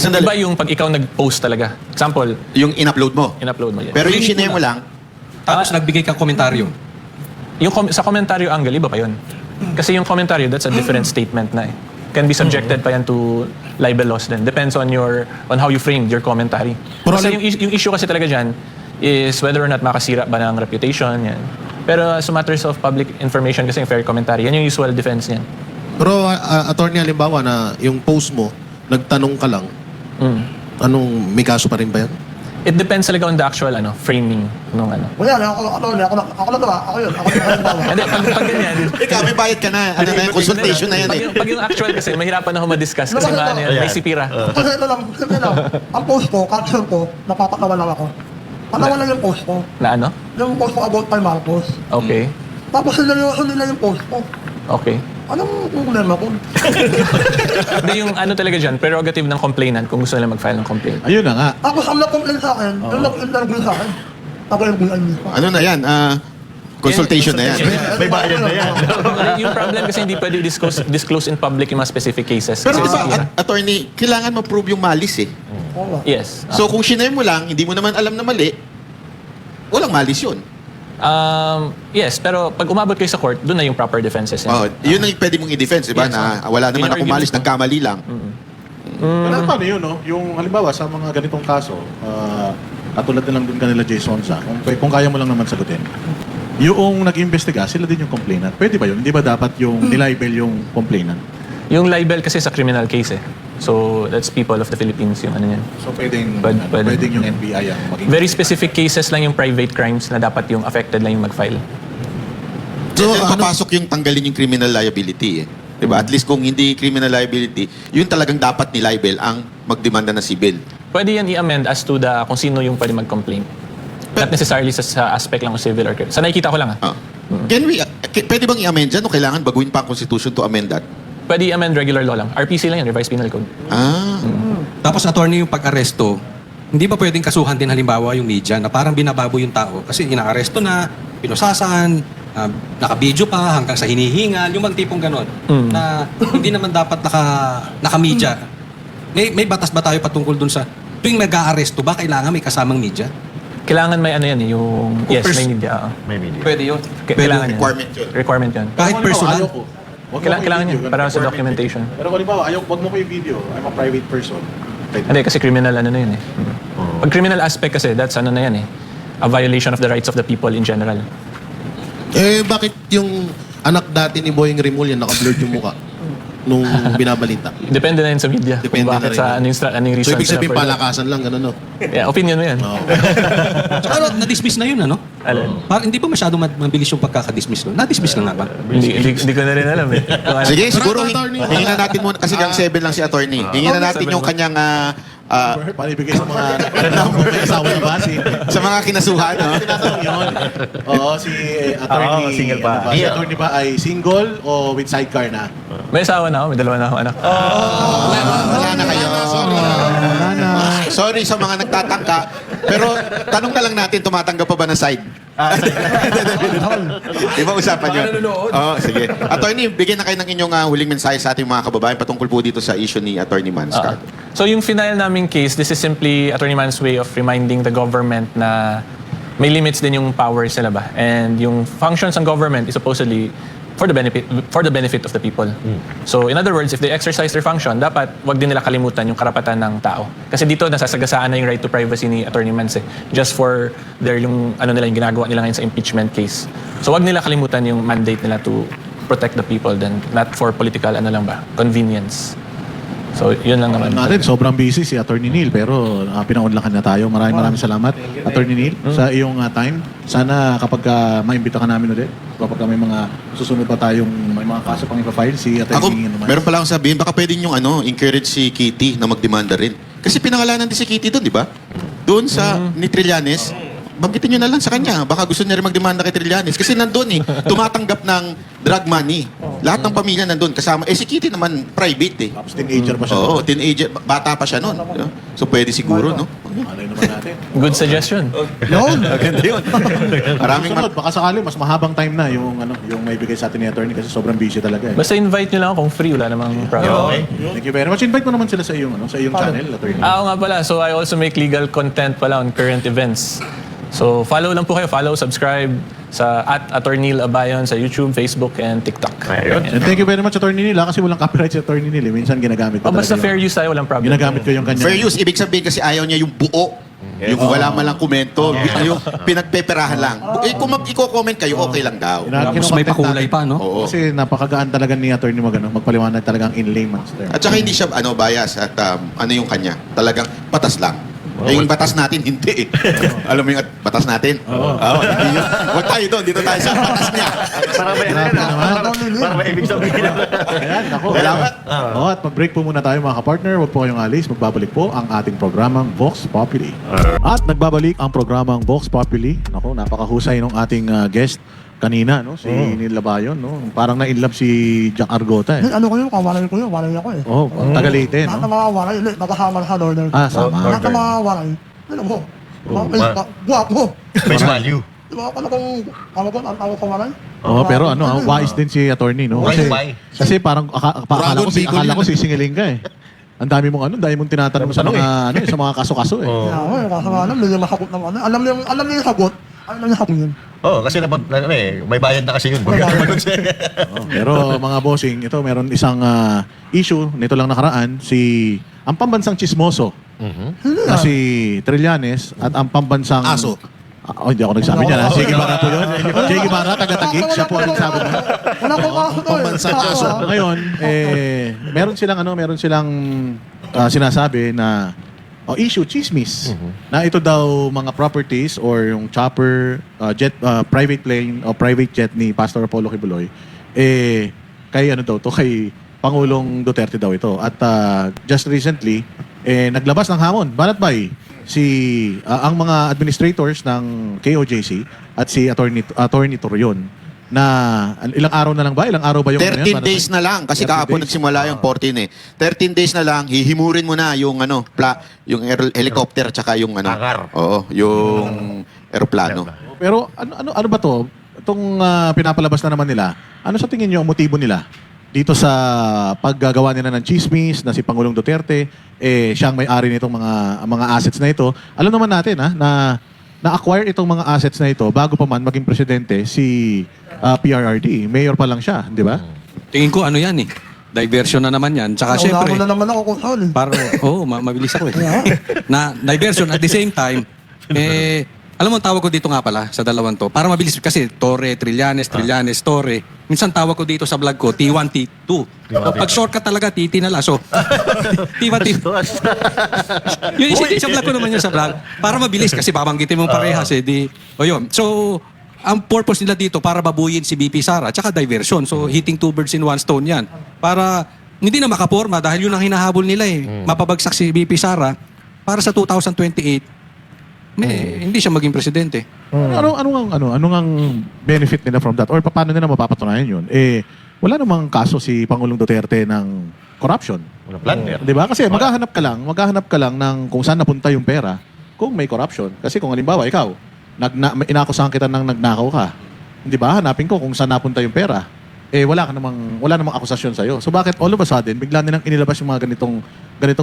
Sandali, Iba yung pag ikaw nag-post talaga. Example, yung in-upload mo. in-upload mo yan. Pero yung shinare mo lang, Tapos nagbigay ka komentaryo. Sa komentaryo angle, iba pa yun. Kasi yung komentaryo, that's a different statement na eh. Can be subjected pa yan to libel laws din. Depends on how you framed your commentary. Kasi yung issue kasi talaga dyan is whether or not makasira ba ng reputation, yan. Pero as matters of public information kasi yung fair commentary, yan yung usual defense niyan. Pero attorney, halimbawa na yung post mo, nagtanong ka lang, may kaso pa rin ba yan? It depends talaga on the actual framing nung ano. Wala na, ako lang ba? Ako yun. Hindi, pag ganyan, Ikaw, may bayad ka na. Ano na yan? Consultation na yan eh. pag yung actual kasi, mahirapan ako ma-discuss kasi may sipira. Kasi ito lang, ang post ko, caption ko, napapatawa lang ako. Patawa lang yung post ko. Na ano? Yung post ko about kay Marcos. Okay. Tapos sineryoso nila yung post ko. Okay. Anong problema ko? Hindi yung ano talaga dyan, prerogative ng complainant kung gusto nila mag-file ng complaint. Ayun na nga. Tapos ang nag-complain sa akin, yung nag-interview sa akin, ako yung mismo. Ano na yan? Consultation na yan. May bayad na yan. Yung problem kasi hindi pwede disclose in public yung mga specific cases. Pero Kasi diba, sipira. attorney, kailangan ma-prove yung malis eh. Yes. So kung shinare mo lang, hindi mo naman alam na mali, walang malis yun. Yes, pero pag umabot kayo sa court, doon na yung proper defenses. Oh, yun ang pwede mong i-defense, di ba? Yes, Na wala naman ako Argument malis, mo. nagkamali lang. Pero paano yun, no? Yung halimbawa sa mga ganitong kaso, katulad na lang dun kanila Jason sa, kung kaya mo lang naman sagutin, yung nag-imbestiga, sila din yung complainant. Pwede ba yun? Hindi ba dapat yung nilibel yung complainant? Yung libel kasi sa criminal case eh. So, that's people of the Philippines yung ano yan. So pwedeng, Pwede. pwedeng yung NBI ang maging... Very specific cases lang yung private crimes na dapat yung affected lang yung mag-file. So, papasok yung tanggalin yung criminal liability eh. Di ba? At least kung hindi criminal liability, yun talagang dapat ni libel ang magdemanda ng civil. Pwede yan i-amend as to the kung sino yung pwede mag-complain. Not necessarily sa aspect lang ng civil or criminal. Sa nakikita ko lang Ah. Pwede bang i-amend dyan o kailangan baguhin pa ang Constitution to amend that? Pwede i-amend regular law lang. RPC lang yan, Revised Penal Code. Ah. Tapos attorney yung pag-aresto, hindi ba pwedeng kasuhan din halimbawa yung media na parang binababo yung tao kasi inaaresto na, pinusasan, naka-video pa hanggang sa hinihingal, yung mga tipong ganon na hindi naman dapat naka-media. May batas ba tayo patungkol dun sa tuwing nag-aaresto ba kailangan may kasamang media? Kailangan may ano yan eh, yung... Yes, may media. May media. Pwede yun. Kailangan yan. Requirement yun. Requirement yun. Kahit personal. Ayaw ko. Wag mo ko Kailangan i-video, yan, ganun, para sa requirement documentation. eh. Pero kung halimbawa, wag mo ko i-video. I'm a private person. Hindi, kasi criminal ano na yun eh. Pag criminal aspect kasi, that's ano na yan eh. A violation of the rights of the people in general. Bakit yung anak dati ni Boying Rimul yan, naka-blurred yung muka nung binabalita? Depende na yun sa media. Depende kung bakit na rin sa yun. anong reason. So, ibig sabihin, sila for that. palakasan lang, gano'n, no? Yeah, opinion mo yan. Pero na-dismiss na yun, ano? Alin? Parang hindi pa masyadong mabilis yung pagkaka-dismiss nun. Na-dismiss na nga ba? Hindi ko na rin alam eh. Kung ano. Sige, siguro attorney. hingin na natin muna kasi gang 7 lang si attorney. Hingin na natin yung kanyang Para ibigay sa mga number na asawa ni Basi. sa mga kinasuhan, no? Tinatanong yun. Oo, si attorney. Oo, single pa. Ano ba? Si attorney ba ay single o with sidecar na? May asawa na ako, may dalawa na ako anak. Wala na kayo. Wala na. Sorry sa mga nagtatangka. Pero tanong na lang natin, tumatanggap pa ba ng side? Di ba usapan yun? Oo, sige. Attorney, bigyan na kayo ng inyong huling mensahe sa ating mga kababayan patungkol po dito sa issue ni Attorney Manscard. So yung final naming case, this is simply Attorney Man's way of reminding the government na may limits din yung powers nila ba. And yung functions ng government is supposedly for the benefit of the people. So in other words, if they exercise their function, dapat wag din nila kalimutan yung karapatan ng tao. Kasi dito nasasagasaan na yung right to privacy ni Attorney Mans eh, just for yung yung ginagawa nila ngayon sa impeachment case. So wag nila kalimutan yung mandate nila to protect the people then not for political convenience. So yun lang naman. Natin, sobrang busy si Attorney Neil pero pinaunlakan na tayo. Maraming salamat, Attorney Neil, sa iyong time. Sana kapag maimbita ka namin ulit, kapag may mga susunod pa tayong may mga kaso pang ipafile, si Ako, Attorney naman. meron pala akong sabihin, baka pwedeng yung encourage si Kitty na magdemanda rin. Kasi pinangalanan din si Kitty doon, di ba? Doon sa ni Trillanes. Banggitin nyo na lang sa kanya. Baka gusto niya rin magdemanda kay Trillanes. Kasi nandun tumatanggap ng drug money. Lahat ng pamilya nandun kasama. Si Kitty naman, private eh. Tapos teenager pa siya. Oo, teenager. Bata pa siya noon. So pwede siguro, no? Malay naman natin. Good suggestion. Yun. Maganda yun. Maraming Susunod, baka sakali, mas mahabang time na yung may bigay sa atin ni Attorney kasi sobrang busy talaga eh. Basta invite nyo lang ako kung free, wala namang problem. Thank you very much. Invite mo naman sila sa iyong channel, Attorney. Oo nga pala. So I also make legal content pala on current events. So follow lang po kayo. Follow, subscribe sa @Attorney Abayon sa YouTube, Facebook, and TikTok. And thank you very much, Attorney Neil. Kasi walang copyright si Attorney Neil. Minsan ginagamit pa Basta talaga fair use tayo, walang problem. Ginagamit ko yung kanya. fair use. Ibig sabihin kasi ayaw niya yung buo Yung wala man lang komento, yung pinagpeperahan lang. Eh, kung mag-i-comment kayo, okay lang daw. Tapos may pakulay pa, no? Oo. Kasi napakagaan talaga ni Attorney Magano magpaliwanag talagang in layman's terms. At saka hindi siya bias at ano yung kanya. Talagang batas lang. Eh, yung batas natin, hindi eh. Alam mo yung batas natin? Oo. Hindi yun. Huwag tayo doon. Dito tayo sa batas niya. Para may para may ibig sabihin. Ayan, ako. Salamat. At mag-break po muna tayo mga kapartner. Huwag po kayong alis. Magbabalik po ang ating programang Vox Populi. At nagbabalik ang programang Vox Populi. Ako, napakahusay ng ating guest kanina, no? Si Neil Labayon, no? Parang na-inlove si Jack Argota, eh. Ano ko yun, kawalan ko yun, walay ako eh. Oh, taga Leyte, Lahat no? ng mga walay, magkasama sa Northern. Ah, sama. Lahat ng mga walay, alam mo, guwapo. Face value. Di ba, ano kung, ang tawag sa walay? Oh, pero ano, wise din si attorney, no? Wise Kasi, why? kasi parang Dragon Bicol akala ko yun. sisingiling ka, eh. Ang dami mong dami mong tinatanong sa mga sa mga kaso-kaso, eh. Kaya ako eh, kasama alam, hindi niya makakot ng ano. Alam niya yung sagot, alam niya sagot yun. Oo, kasi may bayad na kasi yun. Oh, pero mga bossing, ito meron isang issue nito lang nakaraan, ang pambansang chismoso na si Trillanes at ang pambansang Aso. hindi ako nagsabi niya. Che Guevara po yun. Che Guevara, taga-Taguig. Siya po ang nagsabi niya. Wala ko kaso to eh. Pambansang aso. Ngayon, meron silang sinasabi na issue, chismis. Na ito daw mga properties or yung chopper, private plane o private jet ni Pastor Apollo Kibuloy, kay Pangulong Duterte daw ito. At just recently, naglabas ng hamon. Banat bay ang mga administrators ng KOJC at si Attorney Torion na ilang araw na lang ba? Ilang araw ba yung 13 days na lang kasi 13 kahapon days. nagsimula yung 14 eh. 13 days na lang, hihimurin mo na yung yung helicopter tsaka yung Hangar. Oo, yung eroplano. Pero ano ba to? Itong pinapalabas na naman nila, ano sa tingin niyo ang motibo nila dito sa paggagawa nila ng chismis na si Pangulong Duterte, siyang may-ari nitong mga assets na ito. Alam naman natin na na-acquire itong mga assets na ito bago pa man maging presidente si PRRD. Mayor pa lang siya, di ba? Tingin ko ano yan eh. Diversion na naman yan. Tsaka Nauna syempre, na naman ako kung saan eh. mabilis ako eh. Na diversion at the same time, alam mo, tawag ko dito nga pala sa dalawang to. Para mabilis kasi Torre, Trillanes, Torre. Minsan tawag ko dito sa vlog ko, T1, T2. Pag shortcut talaga, TT na lang. So, T1, T2. Yun, sa vlog ko naman yun sa vlog. Para mabilis kasi babanggitin mo parehas eh. Yun. So, ang purpose nila dito para babuyin si BP Sara tsaka diversion. So, hitting two birds in one stone yan. Para hindi na makaporma dahil yun ang hinahabol nila eh. Mapabagsak si BP Sara para sa 2028 hindi siya maging presidente. Ano ang benefit nila from that? Or paano nila mapapatunayan yun? Wala namang kaso si Pangulong Duterte ng corruption. Planner. Di ba? Kasi maghahanap ka lang ng kung saan napunta yung pera kung may corruption. Kasi kung halimbawa ikaw, inakusahan kita ng nagnakaw ka. Di ba? Hanapin ko kung saan napunta yung pera. Wala namang akusasyon sa'yo. So bakit all of a sudden, bigla nilang inilabas yung mga ganitong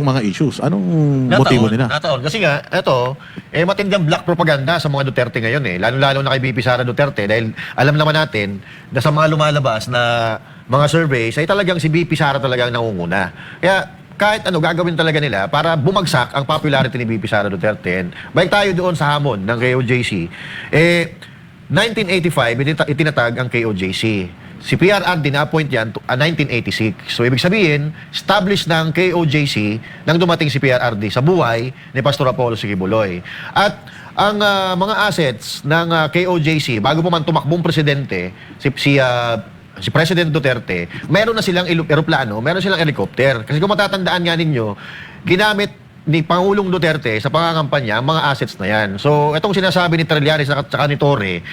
mga issues? Anong motibo nila? Nataon. Kasi nga, ito, matinding black propaganda sa mga Duterte ngayon eh. Lalo-lalo na kay BP Sara Duterte dahil alam naman natin na sa mga lumalabas na mga surveys ay talagang si BP Sara talagang nangunguna. Kaya kahit gagawin talaga nila para bumagsak ang popularity ni BP Sara Duterte. And balik tayo doon sa hamon ng KOJC. 1985, itinatag ang KOJC. Si PRRD na-appoint yan 1986. So, ibig sabihin, established ng KOJC nang dumating si PRRD sa buhay ni Pastor Apollo Kibuloy. At ang mga assets ng KOJC, bago pa man tumakbong presidente, si President Duterte, meron na silang eroplano, meron silang helicopter. Kasi kung matatandaan nga ninyo, ginamit ni Pangulong Duterte sa pangangampanya ang mga assets na yan. So, itong sinasabi ni Trillanes at saka ni Torre,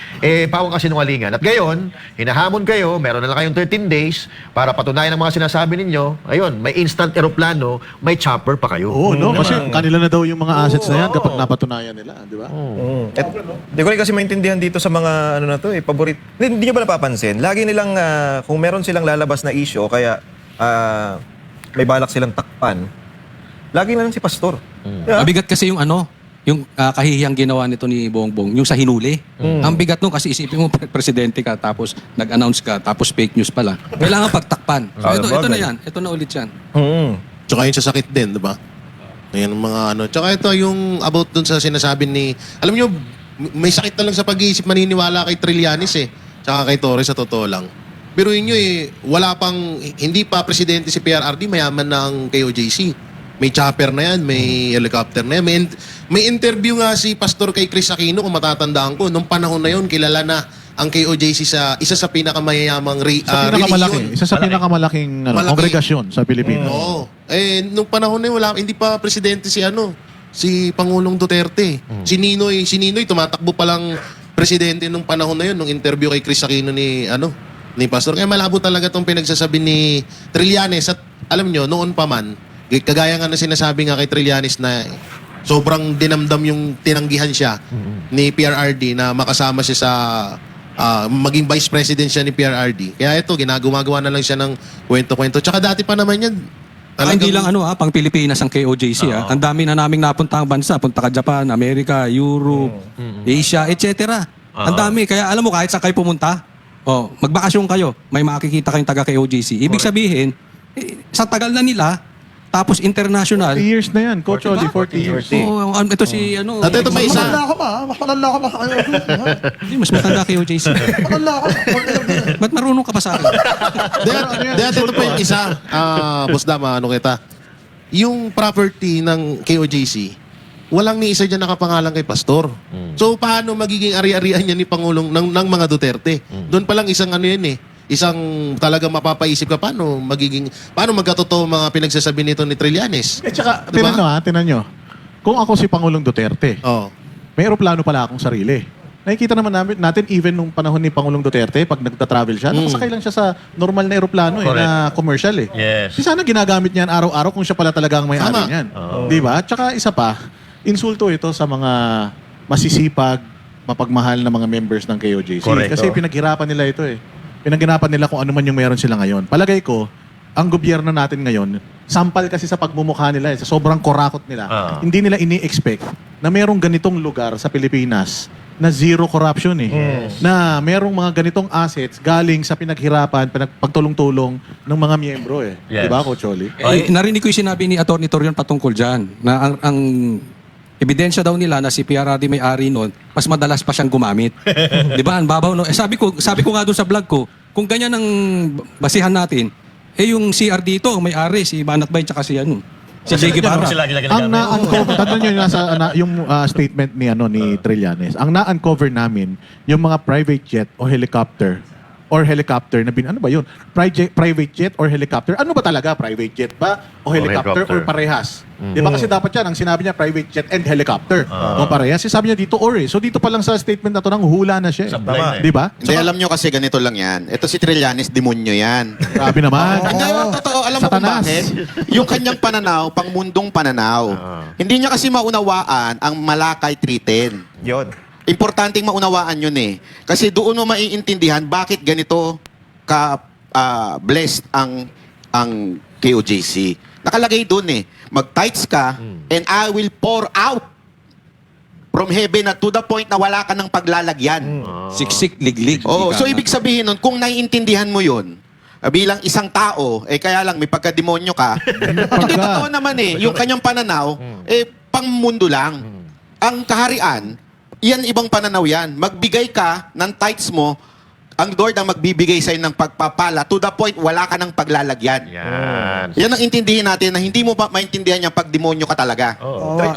pawang kasinungalingan. At ngayon, hinahamon kayo, meron na lang kayong 13 days para patunayan ang mga sinasabi ninyo. Ayun, may instant aeroplano, may chopper pa kayo. Oo, no? Kasi kanila na daw yung mga assets na yan kapag napatunayan nila, di ba? Hindi ko rin kasi maintindihan dito sa mga paborit. Hindi nyo ba napapansin? Lagi nilang, kung meron silang lalabas na issue, kaya may balak silang takpan, lagi na lang si Pastor. Yeah. Mabigat kasi yung yung kahihiyang ginawa nito ni Bongbong, yung sa hinuli. Ang bigat nun kasi isipin mo presidente ka tapos nag-announce ka tapos fake news pala. Kailangan pagtakpan. So ito na yan. Ito na ulit yan. Tsaka yun sa sakit din, di ba? Ayan ang mga ano. Tsaka ito yung about dun sa sinasabi ni... Alam nyo, may sakit na lang sa pag-iisip maniniwala kay Trillanes eh. Tsaka kay Torres sa totoo lang. Pero inyo wala pang... Hindi pa presidente si PRRD, mayaman na ang KOJC. May chopper na yan, may helicopter na yan. May interview nga si Pastor kay Chris Aquino, kung matatandaan ko. Nung panahon na yun, kilala na ang KOJC sa isa sa pinakamahayamang religion. Isa sa pinakamalaking Malaki. kongregasyon sa Pilipinas. Oo. Nung panahon na yun, hindi pa presidente si Pangulong Duterte. Si Ninoy tumatakbo pa lang presidente nung panahon na yun, nung interview kay Chris Aquino ni Pastor. Kaya malabo talaga tong pinagsasabi ni Trillanes. At alam nyo, noon pa man, kagaya nga na sinasabi nga kay Trillanes na sobrang dinamdam yung tinanggihan siya ni PRRD na makasama siya sa maging vice president siya ni PRRD. Kaya ito, ginagawa na lang siya ng kwento-kwento. Tsaka dati pa naman yan. Hindi lang pang Pilipinas ang KOJC. Ang dami na naming napuntang bansa. Punta ka Japan, Amerika, Europe, Asia, etc. Ang dami. Kaya alam mo, kahit saan kayo pumunta, magbakasyon kayo, may makikita kayong taga KOJC. Ibig sabihin, sa tagal na nila, tapos international. 40 years na yan, Coach Oli, 40 years. Ito si At ito pa isa. Matanda ako pa, mas matanda ako pa sa kayo. Hindi, mas matanda KOJC. Matanda ako. Ba't marunong ka pa sa akin? Dahil ito pa yung isa. Boss Dama, kita? Yung property ng KOJC, walang ni isa dyan nakapangalan kay Pastor. So, paano magiging ari-arian niya ni Pangulong ng mga Duterte? Doon pa lang isang isang talaga mapapaisip ka paano magkatotoo mga pinagsasabi nito ni Trillanes. Tsaka, Diba? tinan nyo. Kung ako si Pangulong Duterte, Oh. may eroplano pala akong sarili. Nakikita naman natin even nung panahon ni Pangulong Duterte, pag nagta-travel siya, nakasakay lang siya sa normal na eroplano na commercial eh. Yes. Di sana ginagamit niyan araw-araw kung siya pala talaga ang may-ari Tama. niyan. Di ba? Tsaka isa pa, insulto ito sa mga masisipag, mapagmahal na mga members ng KOJC. Correct. Kasi pinaghirapan nila ito eh. Pinaghirapan nila kung ano man yung meron sila ngayon. Palagay ko, ang gobyerno natin ngayon, sampal kasi sa pagmumukha nila, sa sobrang korakot nila, hindi nila ini-expect na merong ganitong lugar sa Pilipinas na zero corruption eh. Na merong mga ganitong assets galing sa pinaghirapan, pagtulong-tulong ng mga miyembro eh. Yes. Diba, Coach Oli? Narinig ko yung sinabi ni Atty. Torion patungkol dyan, na ang ebidensya daw nila na si PRRD may-ari noon, mas madalas pa siyang gumamit. Di ba? Ang babaw, no? Sabi ko nga doon sa vlog ko, kung ganyan ang basihan natin, yung CR dito, ang may-ari, si Banat Bay, tsaka si Jay Guevara. Ang na-uncover, tandaan nyo yung statement ni Trillanes. Ang na-uncover namin, yung mga private jet o helicopter na ano ba yun? Private jet or helicopter? Ano ba talaga? Private jet ba? O helicopter or parehas? Di ba kasi dapat yan, ang sinabi niya private jet and helicopter. O parehas. Sabi niya dito or eh. So dito pa lang sa statement na to, nang hula na siya. Tama. Di ba? Hindi, alam nyo kasi ganito lang yan. Ito si Trillanes, demonyo yan. Grabe naman. Hindi, totoo. Alam mo kung Satanas. bakit? Yung kanyang pananaw, pangmundong pananaw. Hindi niya kasi maunawaan ang Malakay 310. Yun. Importanteng maunawaan yun eh. Kasi doon mo maiintindihan bakit ganito ka blessed ang KOJC. Nakalagay doon eh. Mag-tights ka and I will pour out from heaven to the point na wala ka ng paglalagyan. Siksik, liglig. Oh, Ika so nga. ibig sabihin nun, kung naiintindihan mo yun, bilang isang tao, kaya lang may pagkademonyo ka, hindi totoo naman eh. Yung kanyang pananaw, pangmundo lang. Ang kaharian, yan ibang pananaw yan. Magbigay ka ng tithes mo, ang Lord ang magbibigay sa'yo ng pagpapala to the point wala ka ng paglalagyan. Yan. Yan ang intindihin natin na hindi mo ba maintindihan yung pag demonyo ka talaga.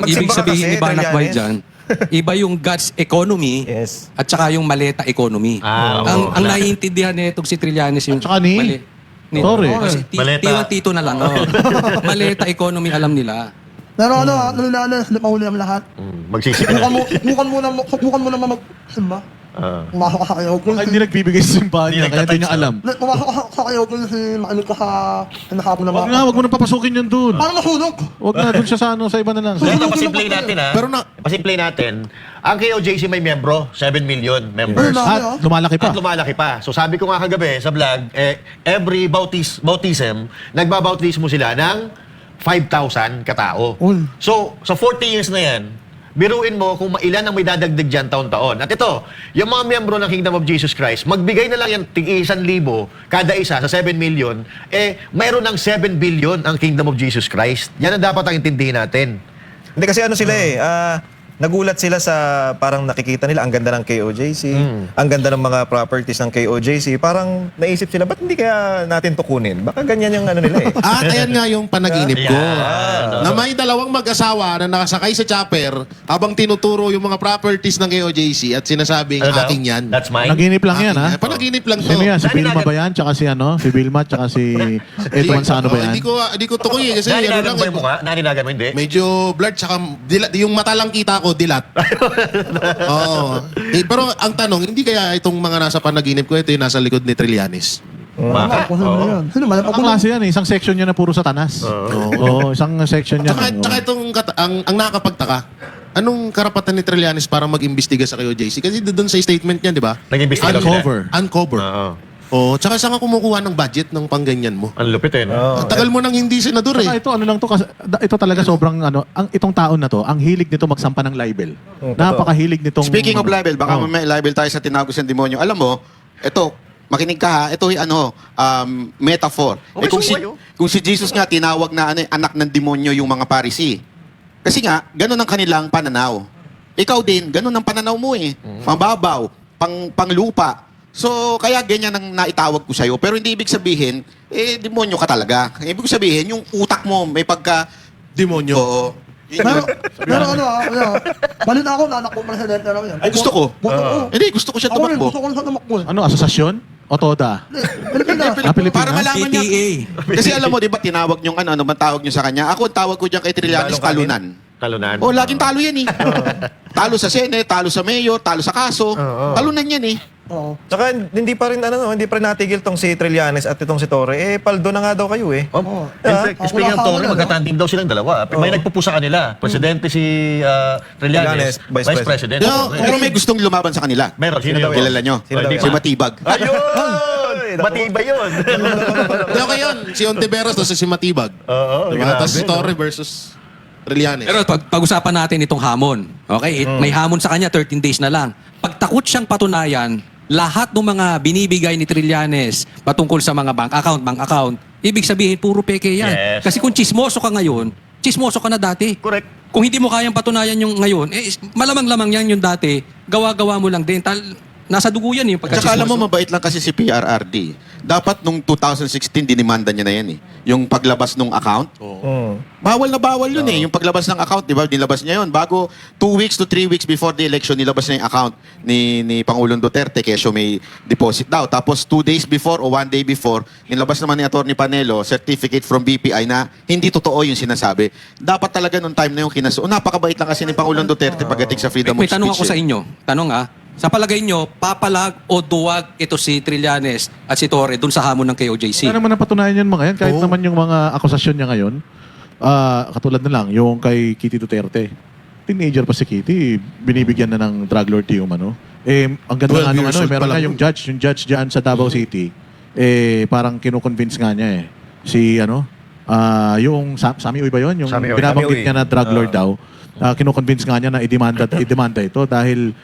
Ibig sabihin ni Banat Bay dyan, iba yung God's economy Yes. at saka yung maleta economy. Ang naiintindihan nitong si Trillanes yung At saka ni Torres. Maleta. Tito na lang. Maleta economy alam nila. Pero Trillanes, hindi pa huli ang lahat. Magsisika Subukan mo naman mag-simba. Pumasok ka sa kayo. Baka hindi nagbibigay sa simbahan niya, kaya hindi niya alam. Pumasok ka sa kayo kasi makinig ka sa hinahapon na Wag mo na papasukin yun dun. Paano masunog? Wag na dun siya sa iba na lang. Ito, pasimplay natin Pero pasimplay natin. Ang KOJC may membro, 7 million members. At lumalaki pa. At lumalaki pa. So sabi ko nga kagabi sa vlog, every bautism, nagbabautismo sila ng 5,000 katao. So, sa 40 years na yan, biruin mo kung ilan ang may dadagdag dyan taon-taon. At ito, yung mga miyembro ng Kingdom of Jesus Christ, magbigay na lang yung tig-1,000 kada isa sa 7 million, mayroon ng 7 billion ang Kingdom of Jesus Christ. Yan ang dapat ang intindihin natin. Hindi kasi ano sila nagulat sila sa parang nakikita nila ang ganda ng KOJC, ang ganda ng mga properties ng KOJC. Parang naisip sila, ba't hindi kaya natin tukunin? Baka ganyan yung ano nila eh. At ayan nga yung panaginip ko. Yan. Na may dalawang mag-asawa na nakasakay sa chopper habang tinuturo yung mga properties ng KOJC at sinasabing Ano daw? aking yan. That's mine. Naginip lang yan, Aking ha? yan. Panaginip lang to. Sino yan? Si Dahil Vilma agad- ba yan? Tsaka si ano? Si Vilma, tsaka si Eto Manzano ba yan? Hindi ko tukoy kasi ano Naninagan lang. mo yung mukha? Naninagan mo, hindi? Medyo blurred tsaka dilat, yung mata lang kita ko dilat. Oo. Pero ang tanong, hindi kaya itong mga nasa panaginip ko ito yung nasa likod ni Trillanes? Baka. Ako sino yan? Sino man? Ang klase yan, Isang section niya na puro satanas. Oo, isang section niya. Tsaka itong ang nakakapagtaka, anong karapatan ni Trillanes para mag-imbestiga sa KOJC? Kasi doon sa statement niya, di ba? Nag-imbestiga daw sila. Uncover. Oo. Oo. Tsaka saan ka kumukuha ng budget ng pangganyan mo? Ang lupit eh. No? Ang tagal mo nang hindi senador Saka eh. ito, ano lang to, ito talaga sobrang, itong taon na to, ang hilig nito magsampa ng libel. Napakahilig nitong... Speaking of libel, baka Oh. may libel tayo sa tinagos ng demonyo. Alam mo, ito, makinig ka ha, ito yung metaphor. Okay, Kung si Jesus nga tinawag na anak ng demonyo yung mga Parisi. Kasi nga, ganun ang kanilang pananaw. Ikaw din, ganun ang pananaw mo eh. Mababaw, panglupa. So, kaya ganyan ang naitawag ko sa'yo. Pero hindi ibig sabihin, demonyo ka talaga. Ibig sabihin, yung utak mo may pagka... Demonyo. Oo. Pero balita ako na anak ko presidente lang yan. Ay, gusto ko. Gusto ko. Hindi, gusto ko siya Ako rin, tumakbo. gusto ko sa tumakbo. Ano, asosasyon? O toda? Pilipinas. Pilipinas? Para malaman niya. PTA. Kasi alam mo, di ba, tinawag niyong ano bang tawag niyo sa kanya? Ako, ang tawag ko diyan kay Trillanes, Talong kanin. talunan. Talunan. Oh, laging talo yan eh. Talo sa Senate, talo sa Mayor, talo sa kaso. Talunan yan eh. Oo. Tsaka hindi pa rin hindi pa rin natigil tong si Trillanes at itong si Torre. Paldo na nga daw kayo eh. Oh, Ah, speaking of ako Torre, na, no? magkatandim daw silang dalawa. May nagpupo sa kanila. Presidente si Trillanes, Trillanes, Vice Vice President. No, Pero may gustong lumaban sa kanila. Meron. Sino daw? Kilala nyo? Sino daw Si yan? Matibag. Ayun! Matibay yun. Hindi, okay yun. Si Ontiveros to si Matibag. Oo, Diba? grabe, Tapos si no? Torre versus Trillanes. Pero pag-usapan natin itong hamon. Okay? May hamon sa kanya, 13 days na lang. Pagtakot siyang patunayan, lahat ng mga binibigay ni Trillanes patungkol sa mga bank account, ibig sabihin, puro peke yan. Yes. Kasi kung chismoso ka ngayon, chismoso ka na dati. Correct. Kung hindi mo kayang patunayan yung ngayon, malamang-lamang yan yung dati, gawa-gawa mo lang din. Nasa dugo yan yung Tsaka alam mo, pagkachismoso. mabait lang kasi si PRRD. Dapat nung 2016, dinimanda niya na yan eh. Yung paglabas ng account. Bawal na bawal yun eh. Yung paglabas ng account, di ba? Nilabas niya yun. Bago 2 weeks to 3 weeks before the election, nilabas niya yung account ni Pangulong Duterte kesyo may deposit daw. Tapos 2 days before o 1 day before, nilabas naman ni Atty. Panelo, certificate from BPI na hindi totoo yung sinasabi. Dapat talaga nung time na yung kinaso. Napakabait lang kasi ni Pangulong Duterte pagdating sa freedom May of speech. tanong ako eh. sa inyo. Tanong sa palagay nyo, papalag o duwag ito si Trillanes at si Torre dun sa hamon ng KOJC? Wala naman napatunayan yan mga yan. Kahit Oo. naman yung mga akusasyon niya ngayon, katulad na lang, yung kay Kitty Duterte. Teenager pa si Kitty, binibigyan na ng drug lord yung ano. Ang ganda 12 nga nung years ano, old meron pa nga lang yung judge dyan sa Davao City, parang kinukonvince nga niya si yung Sami Uy ba yun? Yung Sami Uy. binabanggit Sami Uy. niya na drug lord daw. Kinukonvince nga niya na idemanda ito dahil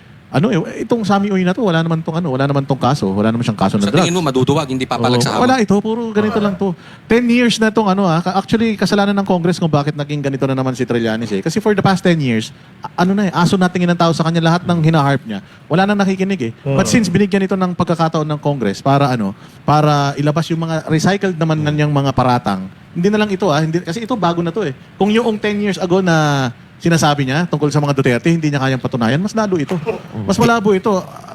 itong Sami Uy na to, wala naman tong kaso, wala naman siyang kaso ng Sa drugs. tingin mo, maduduwag, hindi papalag sa hamon? Wala ito, puro ganito lang to. 10 years na itong actually kasalanan ng Congress kung bakit naging ganito na naman si Trillanes Kasi for the past 10 years, aso na tingin ng tao sa kanya lahat ng hinaharp niya. Wala nang nakikinig But since binigyan ito ng pagkakataon ng Congress para ilabas yung mga recycled naman niyang mga paratang, hindi na lang ito kasi ito bago na to Kung yung 10 years ago na sinasabi niya tungkol sa mga Duterte, hindi niya kayang patunayan, mas lalo ito. Mas malabo ito.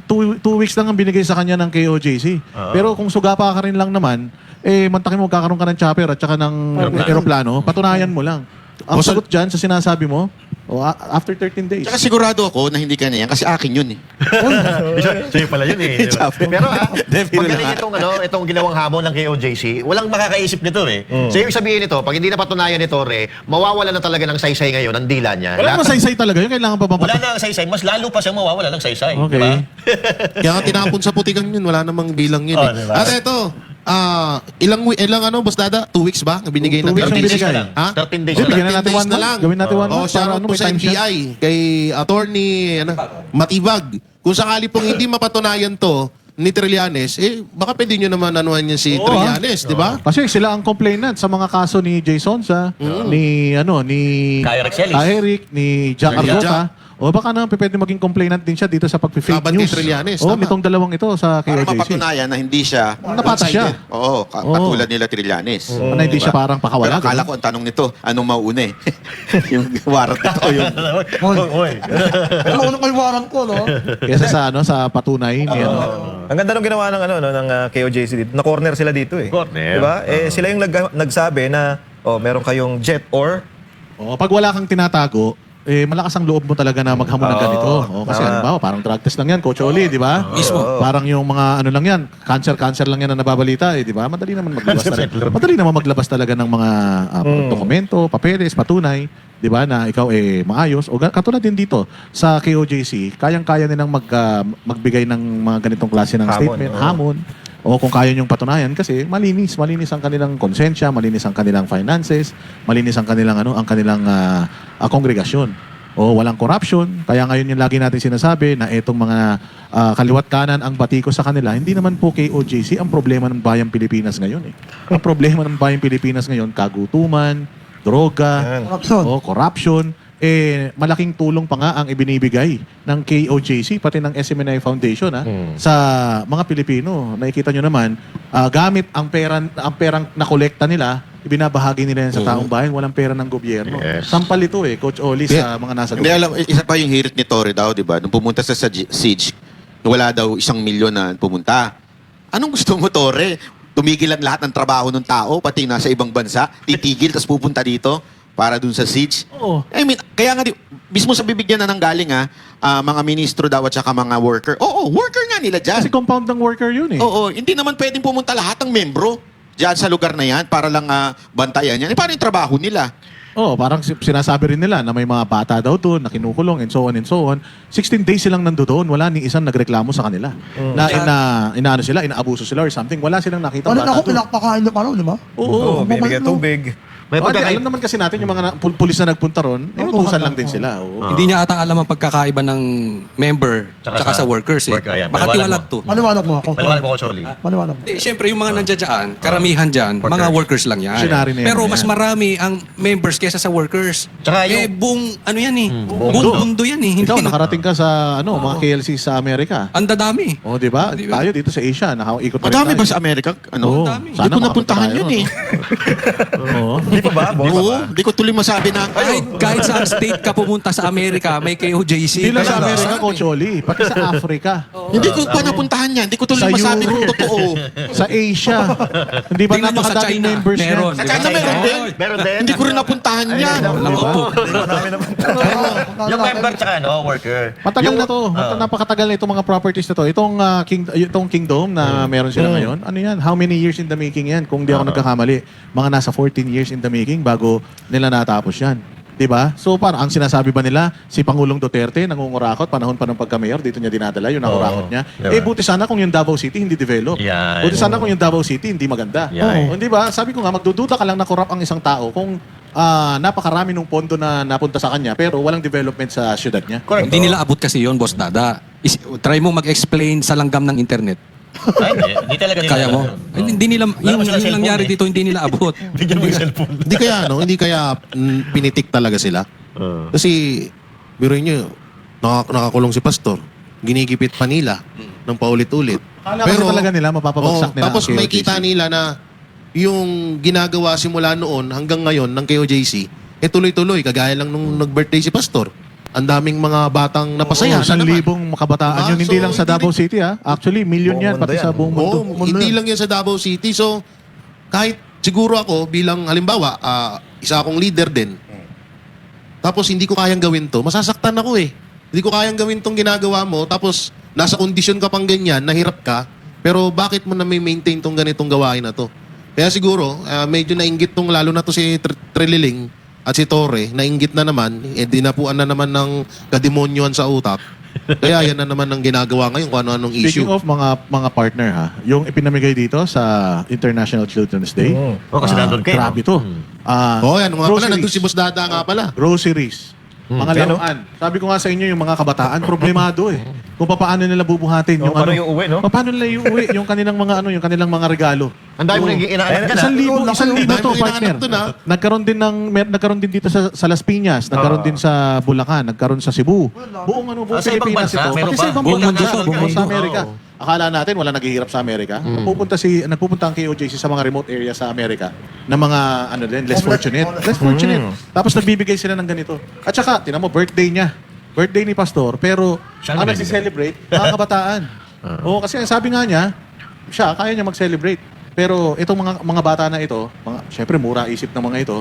2 weeks lang ang binigay sa kanya ng KOJC. Pero kung sugapa ka rin lang naman, mantakin mo magkakaroon ka ng chopper at saka ng aeroplano, patunayan mo lang. Ang sagot dyan sa sinasabi mo, after 13 days. Tsaka sigurado ako na hindi ka na yan kasi akin yun eh. Sa'yo pala yun eh. di ba? Pero pagdating itong ginawang hamon ng KOJC, walang makakaisip nito So yung sabihin nito, pag hindi na patunayan ni Torre, mawawala na talaga ng saysay ngayon, ang dila niya. Wala naman saysay talaga yun. Kailangan pa bang Wala na ang saysay, mas lalo pa siyang mawawala ng saysay. Okay. Di ba? Kaya nga tinapon sa putikan yun, wala namang bilang yun Oh, diba? At eto, ilang ano, Boss Dada? 2 weeks ba? Binigay 2 ng weeks yung 13 days binigay. na lang. Ha? 13 days Oh, na bigyan lang. na natin 13 1 month. Gawin natin 1 month. Oh, shout para out po sa time siya. NBI, kay Attorney Matibag. Kung sakali pong hindi mapatunayan to ni Trillanes, baka pwede nyo naman anuhan niya si Trillanes, di ba? Kasi sila ang complainant sa mga kaso ni Jason sa ni Kaya Rexelis. Eric, ni Jack Ni Arjota. Jack. O baka naman pwede maging complainant din siya dito sa pag-fake Laban kay news. Trillanes, Oh, tama. nitong dalawang ito sa Para KOJC. mapatunayan na hindi siya Napatas siya. Oo, katulad nila Trillanes. Na hindi siya parang pakawala. Pero akala ko ang tanong nito, anong mauuna eh? yung warrant nito, yung Oy. Ano ko yung warrant ko, no? Kesa sa patunay ni ano. Ang ganda nung ginawa ng ng KOJC dito. Na corner sila dito eh. Corner. 'Di ba? Sila yung nagsabi na meron kayong jet or Oh, pag wala kang tinatago, malakas ang loob mo talaga na maghamon ng ganito. Oh, kasi halimbawa, parang drug test lang yan, Coach Oli, di ba? Mismo. Parang yung mga ano lang yan, cancer lang yan na nababalita, di ba? Madali naman maglabas talaga. Madali naman maglabas talaga ng mga dokumento, papeles, patunay, di ba, na ikaw maayos. O katulad din dito sa KOJC, kayang-kaya nilang magbigay ng mga ganitong klase ng Hamon, statement, oo. hamon. O kung kaya niyong patunayan kasi malinis ang kanilang konsensya, malinis ang kanilang finances, malinis ang kanilang kongregasyon. O walang corruption. Kaya ngayon yung lagi natin sinasabi na itong mga kaliwat kanan ang batiko sa kanila. Hindi naman po KOJC ang problema ng bayang Pilipinas ngayon eh. Ang problema ng bayang Pilipinas ngayon, kagutuman, droga, Corruption. corruption. Malaking tulong pa nga ang ibinibigay ng KOJC pati ng SMNI Foundation sa mga Pilipino. Nakikita nyo naman, gamit ang perang nakolekta nila, ibinabahagi nila yan sa taong bayan, walang pera ng gobyerno. Yes. Sampal ito Coach Oli sa mga nasa Hindi alam, isa pa yung hirit ni Torre daw, di ba? Nung pumunta sa siege, wala daw 1 milyon na pumunta. Anong gusto mo, Torre? Tumigil ang lahat ng trabaho ng tao, pati nasa ibang bansa, titigil, tapos pupunta dito para dun sa siege. Oo. I mean, kaya nga, mismo sa bibigyan na ng galing mga ministro daw at saka mga worker. Oo, worker nga nila dyan. Kasi compound ng worker yun Oo, hindi naman pwedeng pumunta lahat ng membro dyan sa lugar na yan para lang bantayan yan. Paano yung trabaho nila? Oo, parang sinasabi rin nila na may mga bata daw doon na kinukulong and so on and so on. 16 days silang nandoon, wala ni isang nagreklamo sa kanila. Inaano sila, inaabuso sila or something. Wala silang nakita Ano bata ako, doon. pinakpakain na parang, di ba? Oo. binibigyan tubig. May pagkakait. Alam naman kasi natin yung mga pulis na nagpunta ron, inutusan lang din sila. Oo. Hindi niya ata alam ang pagkakaiba ng member tsaka sa workers eh. Worker, yan. Baka Paliwanag tiwalat mo. to. Paliwanag mo ako. Paliwanag mo ko, Choli. Paliwanag mo. Siyempre, yung mga nandiyan dyan, karamihan dyan, mga workers lang yan. Missionary na yan, Pero mas yan. marami ang members kaysa sa workers. Tsaka yung- buong, ano yan eh, buong mundo. mundo yan eh. Ikaw, Hindi na- nakarating ka sa mga KLC sa Amerika. Ang dadami. Oh, di ba? Tayo dito sa Asia, nakaikot na rin Madami ba tayo. sa Amerika? Oo. Ano? Dami. Hindi ko Sana napuntahan makapunta yun eh. Oo. Di pa ba? Boss? Oo, hindi ko tuloy masabi na. Kahit sa state ka pumunta sa Amerika, may KOJC. Hindi lang sa Kaya- Amerika, Coach Oli. Pati sa Africa. Hindi ko pa napuntahan yan. Hindi ko tuloy Sa masabi kung Europe. totoo. Sa Asia. Hindi ba Tingnan nyo sa napakadaming China, members niya? meron. Sa China meron din. Meron din. Hindi ko rin napuntahan yan. Naku po. Yung member tsaka worker. Matagal na to. Napakatagal na itong mga properties na to. Itong Kingdom na meron sila ngayon. Ano yan? How many years in the making yan? Kung di ako nagkakamali. Mga nasa 14 years in the making bago nila natapos yan. Diba? So parang ang sinasabi ba nila, si Pangulong Duterte nangungurakot, panahon pa ng pagka-mayor, dito niya dinadala yung nangurakot niya. Diba? Buti sana kung yung Davao City hindi develop. Yan. Buti sana kung yung Davao City hindi maganda. Yan. Di ba? Sabi ko nga, magdududa ka lang na corrupt ang isang tao kung napakarami ng pondo na napunta sa kanya pero walang development sa syudad niya. Hindi nila abot kasi yon Boss Dada. Try mo mag-explain sa langgam ng internet. Ay, hindi talaga nila. Kaya mo? Hindi nila, yung sila cellphone nangyari eh. dito, hindi nila abot. Bigyan mo yung cellphone. Hindi kaya pinitik talaga sila. Kasi, biruin nyo, nakakulong si Pastor. Ginigipit pa nila ng paulit-ulit. Akala kasi talaga nila mapapabagsak nila Tapos ang may KOJC. kita nila na yung ginagawa simula noon hanggang ngayon ng KOJC, tuloy-tuloy. Kagaya lang nung nag-birthday si Pastor. Ang daming mga batang napasaya. Oo, na naman. 1,000 kabataan Diba? yun. Hindi So, lang sa hindi Davao City Actually, million Buong yan. mundo Pati yan. sa buong mundo. Oo, hindi lang yan sa Davao City. So, kahit siguro ako bilang halimbawa, isa akong leader din. Tapos hindi ko kayang gawin to, masasaktan ako eh. Hindi ko kayang gawin tong ginagawa mo, tapos nasa kondisyon ka pang ganyan, nahirap ka, pero bakit mo na may maintain tong ganitong gawain na to? Kaya siguro, medyo nainggit tong lalo na to si Trililing at si Torre, nainggit na naman, dinapuan na naman ng kademonyoan sa utak. Kaya yan na naman ang ginagawa ngayon kung ano-anong issue. Speaking of mga partner ha, yung ipinamigay dito sa International Children's Day. Kasi nandun kayo, Grabe no? to. Yan mga pala, Groceries. nandun si Boss Dada nga pala. Groceries. Mga laruan. Sabi ko nga sa inyo, yung mga kabataan, problemado eh. Kung paano nila bubuhatin yung paano yung uwi, no? Paano nila yung uwi, yung kanilang mga yung kanilang mga regalo. Ang dami mo nang inaanak dyan, Isang libo, Oo, isang libo dami to, mo partner. hinahanap dun, ha? Nagkaroon din dito sa Las Piñas, nagkaroon din sa Bulacan, nagkaroon sa Cebu. Buong buong sa ibang Pilipinas bansa, ito. meron Pati sa ba? ibang Buong bansa, mundo to, buong buong sa mundo. Amerika. Akala natin wala naghihirap sa Amerika. Nagpupunta ang KOJC sa mga remote areas sa Amerika na mga less fortunate. Less fortunate. Tapos nagbibigay sila ng ganito. At saka, tinan mo, birthday niya. Birthday ni Pastor, pero Siya ang nagbibigay. nagsi-celebrate, mga kabataan. Oo, kasi sabi nga niya, siya, kaya niya mag-celebrate. Pero itong mga bata na ito, syempre mura isip ng mga ito,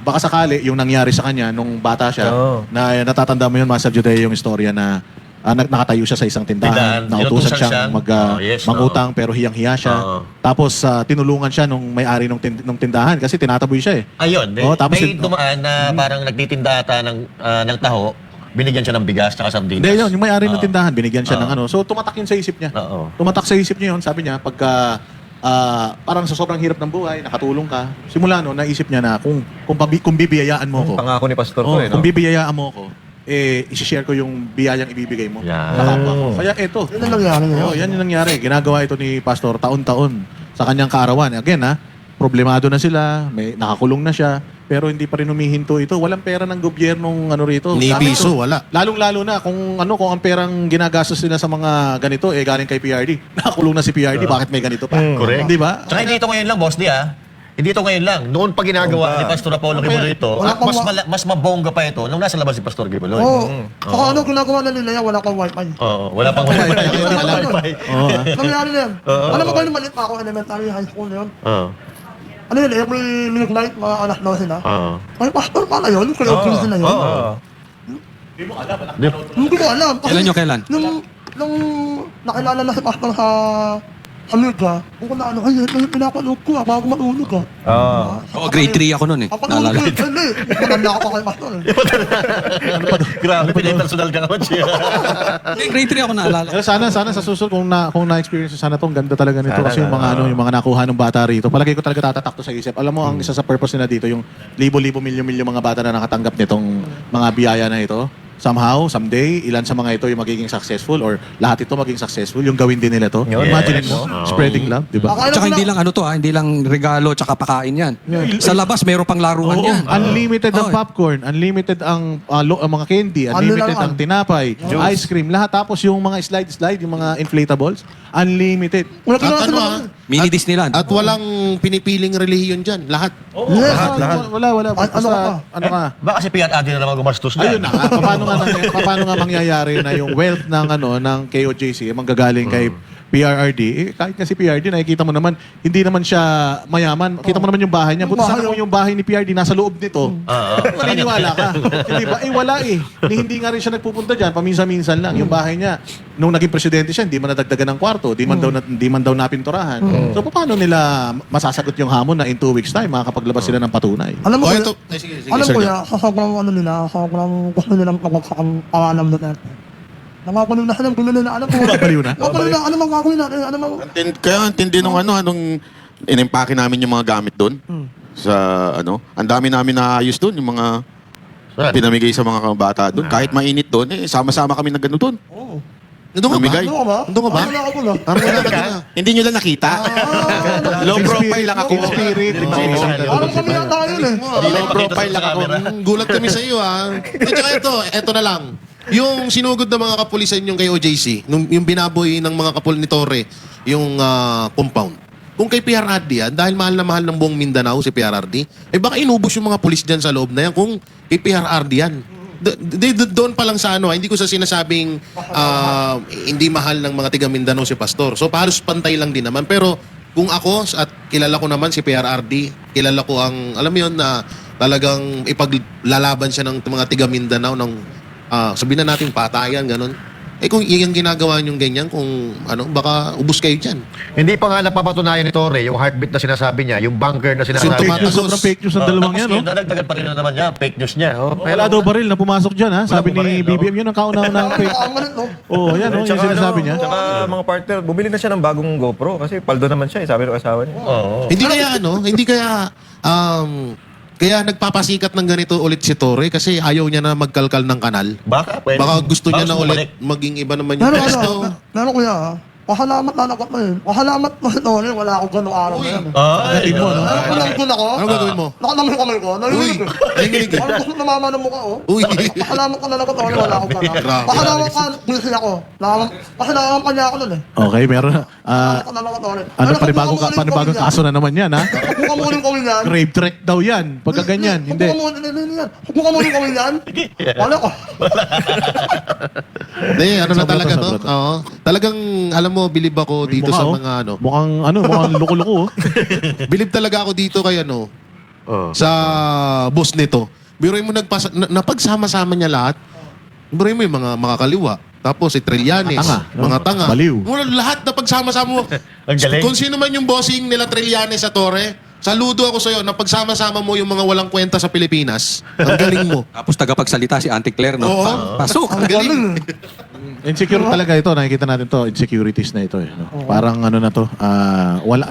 baka sakali yung nangyari sa kanya nung bata siya, na natatanda mo yun, Master Judea, yung istorya na nakatayo siya sa isang tindahan, Tindahan. nautusan Inutusan siyang yes, mangutang pero hiyang-hiya siya. Oo. Tapos tinulungan siya nung may-ari nung tindahan kasi tinataboy siya eh. Ayun, Oo, tapos may dumaan na parang nagtitinda ata ng taho, binigyan siya ng bigas tsaka sardinas. Hindi, yun, yung may-ari ng Oo. tindahan, binigyan siya Oo. ng So tumatak yun sa isip niya. Oo. Tumatak sa isip niya yun, sabi niya, pagka parang sa sobrang hirap ng buhay, nakatulong ka, simula no, naisip niya na kung bibiyayaan mo ko, Pangako ni Pastor oh, ko eh, no? kung bibiyayaan mo ko, isi-share ko yung biyayang ibibigay mo Yan. sa kapwa ko. Kaya eto. Yun ang nangyari ngayon. Oh, yan yung nangyari. Ginagawa ito ni Pastor taon-taon sa kanyang kaarawan. Again problemado na sila, may nakakulong na siya, pero hindi pa rin humihinto ito. Walang pera ng gobyernong rito. Ni Sabi piso, ito, wala. Lalong-lalo na kung ang perang ginagastos nila sa mga ganito galing kay PRD. Nakakulong na si PRD, bakit may ganito pa? Correct. Di ba? Tsaka hindi ito ngayon lang, boss, Hindi ito ngayon lang. Noon pa ginagawa ni Pastor Apollo Quiboloy ito, Wala at pang mas mabongga pa ito nung nasa labas si Pastor Quiboloy. Oo. Saka ginagawa na nila yan, wala kang wifi. Oo, wala pang wifi. Nangyari na yan. Alam mo ba yung maliit pa ako, elementary high school na yun? Oo. Ano yun, every midnight, mga anak na sila. Oo. Ay, pastor pala yun, kaya office na yun. Hindi ko alam. Kasi Kailan? Nung nakilala na si pastor sa Amerika, kung na ay, pinapanood ko, bago matulog ka. Oo, grade 3 ako noon eh. Kapanood Naalala. ko, hindi. Matanda ako pa kay pastor. Grabe, pinay-personal ka naman siya. Grade 3 ako naalala. Pero sana sa susunod kung na-experience sana to, ang ganda talaga nito kasi yung mga yung mga nakuha ng bata rito. Palagay ko talaga tatatak to sa isip. Alam mo ang isa sa purpose nila dito yung libo-libo milyon-milyon mga bata na nakatanggap nitong mga biyaya na ito. Somehow, someday, ilan sa mga ito yung magiging successful or lahat ito maging successful, yung gawin din nila to. Imagine mo, spreading love, di ba? Tsaka hindi lang hindi lang regalo tsaka pakain yan. Sa labas, mayroon pang laruan Oo, yan. unlimited ang Oo. popcorn, unlimited ang mga candy, unlimited lang ang tinapay, ice cream, lahat. Tapos yung mga slide, yung mga inflatables, unlimited. Wala At ginawa ano sila. Mini Disneyland. At walang pinipiling relihiyon dyan. Lahat. Yes. Wala. Basta, Ano ka pa? ano ka? Baka si Piat Adi na naman gumastos Ayun dyan. na. Paano nga mangyayari na yung wealth ng KOJC manggagaling kay PRRD? Kahit nga si PRD, nakikita mo naman, hindi naman siya mayaman. Kita mo naman yung bahay niya. Buti sana kung yung bahay ni PRD nasa loob nito. Maniniwala ka. Hindi ba? Wala eh. Hindi nga rin siya nagpupunta dyan. Paminsan-minsan lang. Yung bahay niya, nung naging presidente siya, hindi man nadagdagan ng kwarto. Hindi man daw napinturahan. So, paano nila masasagot yung hamon na in 2 weeks time, makakapaglabas sila ng patunay? Alam mo, Ito. Ay, sige. alam Sir ko John. ya, sa sobrang sobrang gusto nilang pagkakang pangalam doon. Nakakulo na sila, gulo na, alam ko. Babaliw na? Babaliw na, ano mang gagawin natin, ano mang... Kaya antindi nung anong inimpake namin yung mga gamit doon. Sa ang dami namin naayos doon, yung mga pinamigay sa mga bata doon. Kahit mainit doon, sama-sama kami na gano'n doon. Nandun ka ba? Namigay. Ano ka ba? Nandun ka ba? Ano na ako na? Parang wala ka na. Hindi nyo lang nakita. Low profile lang ako. Spirit. Parang kami na tayo eh. Low profile lang ako. Gulat kami sa iyo, ha? At saka ito na lang. Yung sinugod ng mga kapulisan yung kay OJC, yung binaboy ng mga kapul ni Torre, yung compound. Kung kay PRRD yan, dahil mahal na mahal ng buong Mindanao si PRRD, baka inubos yung mga pulis dyan sa loob na yan kung kay PRRD yan. Doon pa lang sa hindi ko sa sinasabing hindi mahal ng mga tiga Mindanao si Pastor. So halos pantay lang din naman. Pero kung ako at kilala ko naman si PRRD, kilala ko alam mo yun na talagang ipaglalaban siya ng mga tiga Mindanao ng sabihin na natin patayan, ganun. kung yung ginagawa niyong ganyan, kung baka ubus kayo dyan. Hindi pa nga napapatunayan ni Torre yung heartbeat na sinasabi niya, yung bunker na sinasabi niya. Sintomatos sobrang fake news ang dalawang yan, no? Nadagdagan pa rin na naman niya, fake news niya. Oh. Wala daw baril na pumasok dyan, ha? Sabi ni baril, no? BBM, yun ang kauna-unang fake. Oo, yan, no? Yung sinasabi niya. Tsaka mga partner, bumili na siya ng bagong GoPro kasi paldo naman siya, sabi ng asawa niya. Oo. Kaya nagpapasikat ng ganito ulit si Torre kasi ayaw niya na magkalkal ng kanal. Baka, pwede. Baka gusto niya Baka na bumalik. ulit maging iba naman yung pesto. Pero kuya, pasalamat na ako ngayon. Pasalamat na ito, wala akong ganong araw na yan. Ay, mo, no? Nakalamkon ako. Ano gagawin mo? Nakalamkon yung kamay ko. Narinig. Narinig. Ano gusto namama ng mukha, oh? Uy. Pasalamat ka na lang ito, wala akong ganong. Grabe. Pasalamat ka, busy ako. Pasalamat ka niya ako nun eh. Okay, meron. Pasalamat ka na lang ito. Ano, panibagong kaso na naman yan, ha? Huwag mo muling kawin yan. Grave threat daw yan. Pagka ganyan, Huwag hindi. mo muling kawin yan. Wala ko. Hindi, ano na Sobra talaga to, to? sobra to. Oo. Talagang, alam mo, bilib ako dito sa mga Mukhang loko-loko, oh. Bilib talaga ako dito kay sa boss nito. Biruin mo napagsama-sama niya lahat. Biruin mo yung mga makakaliwa. Tapos si Trillanes, Tanga, no? mga tanga. Baliw. Lahat na pagsama-sama mo. Ang galing. Kung sino man yung bossing nila Trillanes sa Torre, saludo ako sa'yo na pagsama-sama mo yung mga walang kwenta sa Pilipinas. Ang galing mo. Tapos tagapagsalita si Auntie Claire, no? Oo. Pasok! Ang galing. Insecure talaga ito. Nakikita natin to. Insecurities na ito. No? Parang ano na to.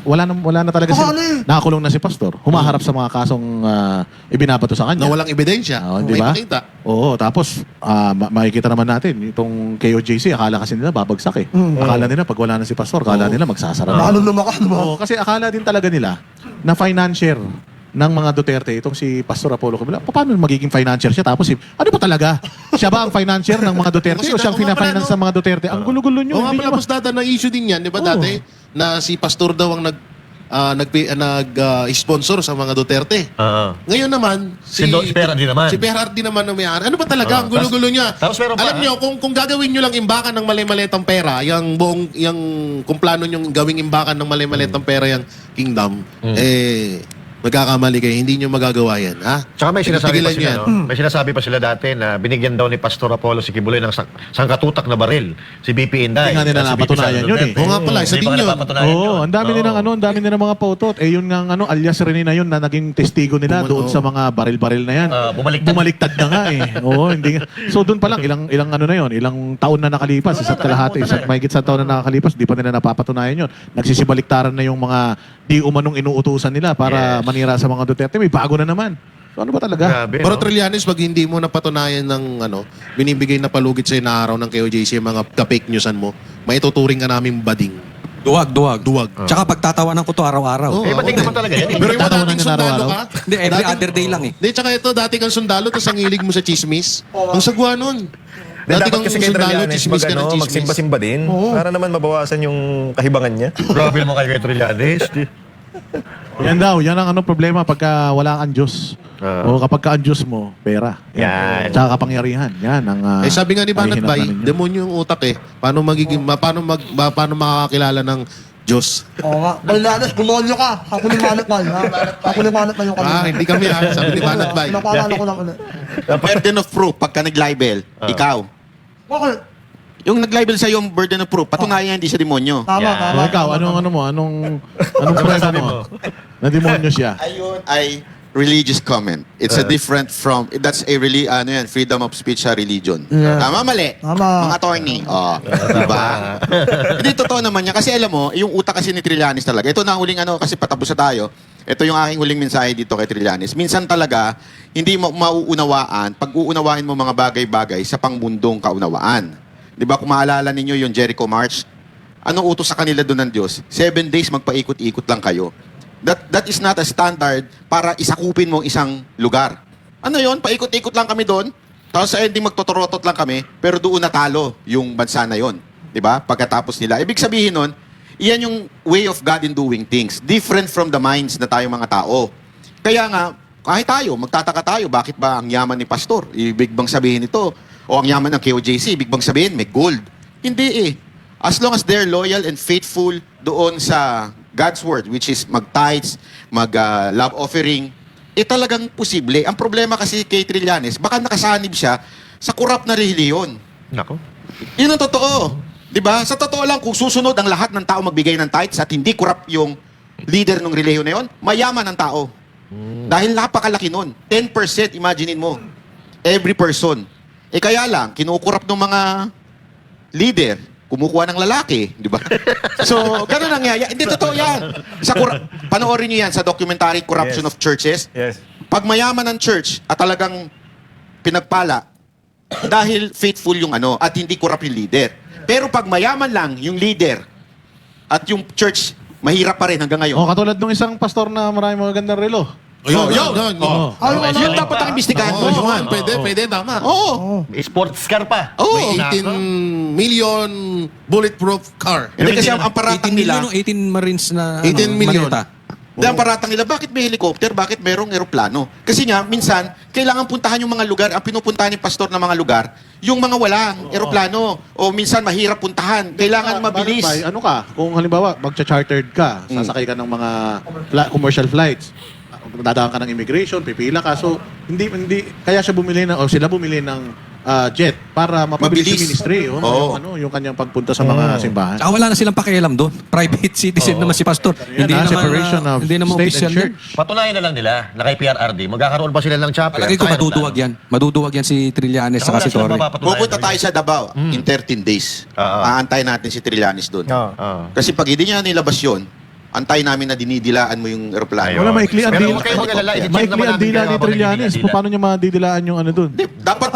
Wala na talaga Baka ano eh. nakakulong na si Pastor. Humaharap sa mga kasong ibinabato sa kanya. Na walang ebidensya. Di May ba? pakita. Oo, tapos makikita naman natin itong KOJC, akala kasi nila babagsak eh. Akala nila pag wala na si Pastor, akala nila magsasara na. Lalo lumakas, di ba? Oo, kasi akala din talaga nila na financier ng mga Duterte, itong si Pastor Apollo Cabela, paano magiging financier siya? Tapos, ano ba talaga? Siya ba ang financier ng mga Duterte Kasi o siyang oo nga pala, fina-finance no? ng mga Duterte? Ang gulo-gulo nyo. Oo nga Hindi pala, nyo boss Dada, na issue din yan. Di ba Oo. dati? Na si Pastor daw ang nag-sponsor sa mga Duterte. Ngayon naman, Si Pera din naman. Si Perard din naman ang may-ari. Ano ba talaga? Ang gulo-gulo niya. Tapos meron pa, Alam niyo, kung gagawin niyo lang imbakan ng mali-malitang pera, kung plano niyo gawing imbakan ng mali-malitang pera yung kingdom, magkakamali kayo. Hindi niyo magagawa yan. Ha? Tsaka may sinasabi pa Tigilan sila, yan. no? May sinasabi pa sila dati na binigyan daw ni Pastor Apollo si Kibuloy ng sangkatutak na baril. Si BP Inday. Hindi nga nila Si BP napatunayan Sara yun, Duterte. Oo nga pala, isa Hindi din pa yun. napapatunayan Oo, yun. ang dami nilang mga pautot. Yun nga alias Rene na yun na naging testigo nila doon sa mga baril-baril na yan. Bumaliktad. Bumaliktad na nga eh. Oo, hindi nga. So doon pa lang ilang ano na yun, ilang taon na nakalipas, isa't kalahati, mahigit sa taon na nakalipas, di pa nila napapatunayan yun. Nagsisibaliktaran na yung mga di umanong inuutusan nila para manira sa mga Duterte. May bago na naman. So ano ba talaga? Grabe, Pero no? Trillanes, pag hindi mo napatunayan ng binibigay na palugit sa'yo na araw ng KOJC, yung mga ka-fake newsan mo, maituturing ka namin bading. Duwag. Duwag. Tsaka pagtatawanan ko to araw-araw. Oo. Bating naman talaga yan. Pero yung Tatawanan dating niya na sundalo araw-araw? ka? Hindi, every other day lang eh. Hindi, tsaka ito, dati kang sundalo, tapos ang hilig mo sa chismis. Ang sagwa nun. Dapat Dati kang kasi kay sundalo, Trillanes chismis ka ng chismis. magsimba-simba din para naman mabawasan yung kahibangan niya. Grabe naman kayo kay Trillanes. Yan daw, yan ang problema pagka wala kang Diyos. O kapag ka ang Diyos mo, pera. Yan. Tsaka kapangyarihan. Yan ang Sabi nga ni Banat Bay, pahihinatnan ninyo. demonyo yung utak eh. Paano makakakilala ng Diyos? Oo nga. Trillanes, gumonyo ka. Ako ni Manat Bay, ha? Ako ni Manat Bay yung kanina. Hindi kami ha. Sabi ni Banat Bay. Napaalala ko lang ulit. Burden of proof, pagka nag-libel, ikaw. Bakit? Yung nag-libel sa yung burden of proof, patunayan hindi siya demonyo. Tama, tama. O ikaw, anong prueba mo? Na demonyo siya. Ayun ay religious comment. It's a different from, that's a really, freedom of speech sa religion. Yeah. Tama, mali? Tama. Mga attorney. Diba? Hindi, totoo naman niya. Kasi alam mo, yung utak kasi ni Trillanes talaga. Ito na huling kasi patapos na tayo. Ito yung aking huling mensahe dito kay Trillanes. Minsan talaga, hindi mo mauunawaan, pag-uunawain mo mga bagay-bagay sa pangbundong kaunawaan. Di ba, kung maalala ninyo yung Jericho March, anong utos sa kanila doon ng Diyos? 7 days magpaikot-ikot lang kayo. That is not a standard para isakupin mo isang lugar. Ano yon? Paikot-ikot lang kami doon, tapos sa ending magtotorotot lang kami, pero doon natalo yung bansa na yon. Di ba? Pagkatapos nila. Ibig sabihin nun, iyan yung way of God in doing things. Different from the minds na tayong mga tao. Kaya nga, kahit tayo, magtataka tayo, bakit ba ang yaman ni Pastor? Ibig bang sabihin ito? O ang yaman ng KOJC, ibig bang sabihin may gold? Hindi eh. As long as they're loyal and faithful doon sa God's word, which is mag-tithes, mag-love offering, talagang posible. Ang problema kasi kay Trillanes, baka nakasanib siya sa korap na reliyon. Nako. Yun ang totoo. Di ba? Sa totoo lang, kung susunod ang lahat ng tao magbigay ng tithes at hindi corrupt yung leader ng relihiyon na yun, mayaman ang tao. Dahil napakalaki nun. 10%, imaginein mo. Every person. Eh kaya lang, kinukurap ng mga leader, kumukuha ng lalaki, di ba? So, ganun ang nangyayari. Hindi, totoo yan. Panoorin niyo yan sa documentary Corruption Yes. of Churches. Yes. Pag mayaman ng church at talagang pinagpala, dahil faithful yung at hindi corrupt yung leader. Pero pag mayaman lang yung leader at yung church, mahirap pa rin hanggang ngayon. Oh, katulad nung isang pastor na maraming magagandang relo. Yun. Yun dapat ang imbestigahan mo. Pwede, tama. Oo. Sports car pa. Oo. May 18 million bulletproof car. Hindi kasi ang 18 paratang million nila, o 18 Marines na 18 million. maleta. ang paratang nila, bakit may helicopter? Bakit merong eroplano? Kasi nga, minsan, kailangan puntahan yung mga lugar, ang pinupuntahan ni pastor ng mga lugar, yung mga walang eroplano. O minsan, mahirap puntahan. Kailangan mabilis. Bakit ba? Ano ka? Kung halimbawa, magcha-chartered ka, sasakay ka ng mga commercial flights, dadaan ka ng immigration, pipila ka. So, hindi kaya siya bumili sila bumili ng jet para mapabilis yung Mabilis. ministry. Oo. Yung kanyang pagpunta sa mga simbahan. Saka wala na silang pakialam doon. Private citizen naman si pastor. Hindi Yan, naman, separation of hindi naman state official and yan. church. Patunayan na lang nila na kay PRRD, magkakaroon pa sila ng chapter. Palagay ko maduduwag yan. Maduduwag yan si Trillanes saka si Torre. Pupunta tayo sa Davao in 13 days. Aantayin natin si Trillanes doon. Kasi pag hindi niya nilabas yun, antay namin na dinidilaan mo yung eroplano. Ayun. Wala, maikli ang Pero dila. huwag kayong mag-alala, i-check Maikli naman ang namin dila kayo ni habang Trillanes. nagdidila-dila. Paano niya madidilaan yung ano doon? Dapat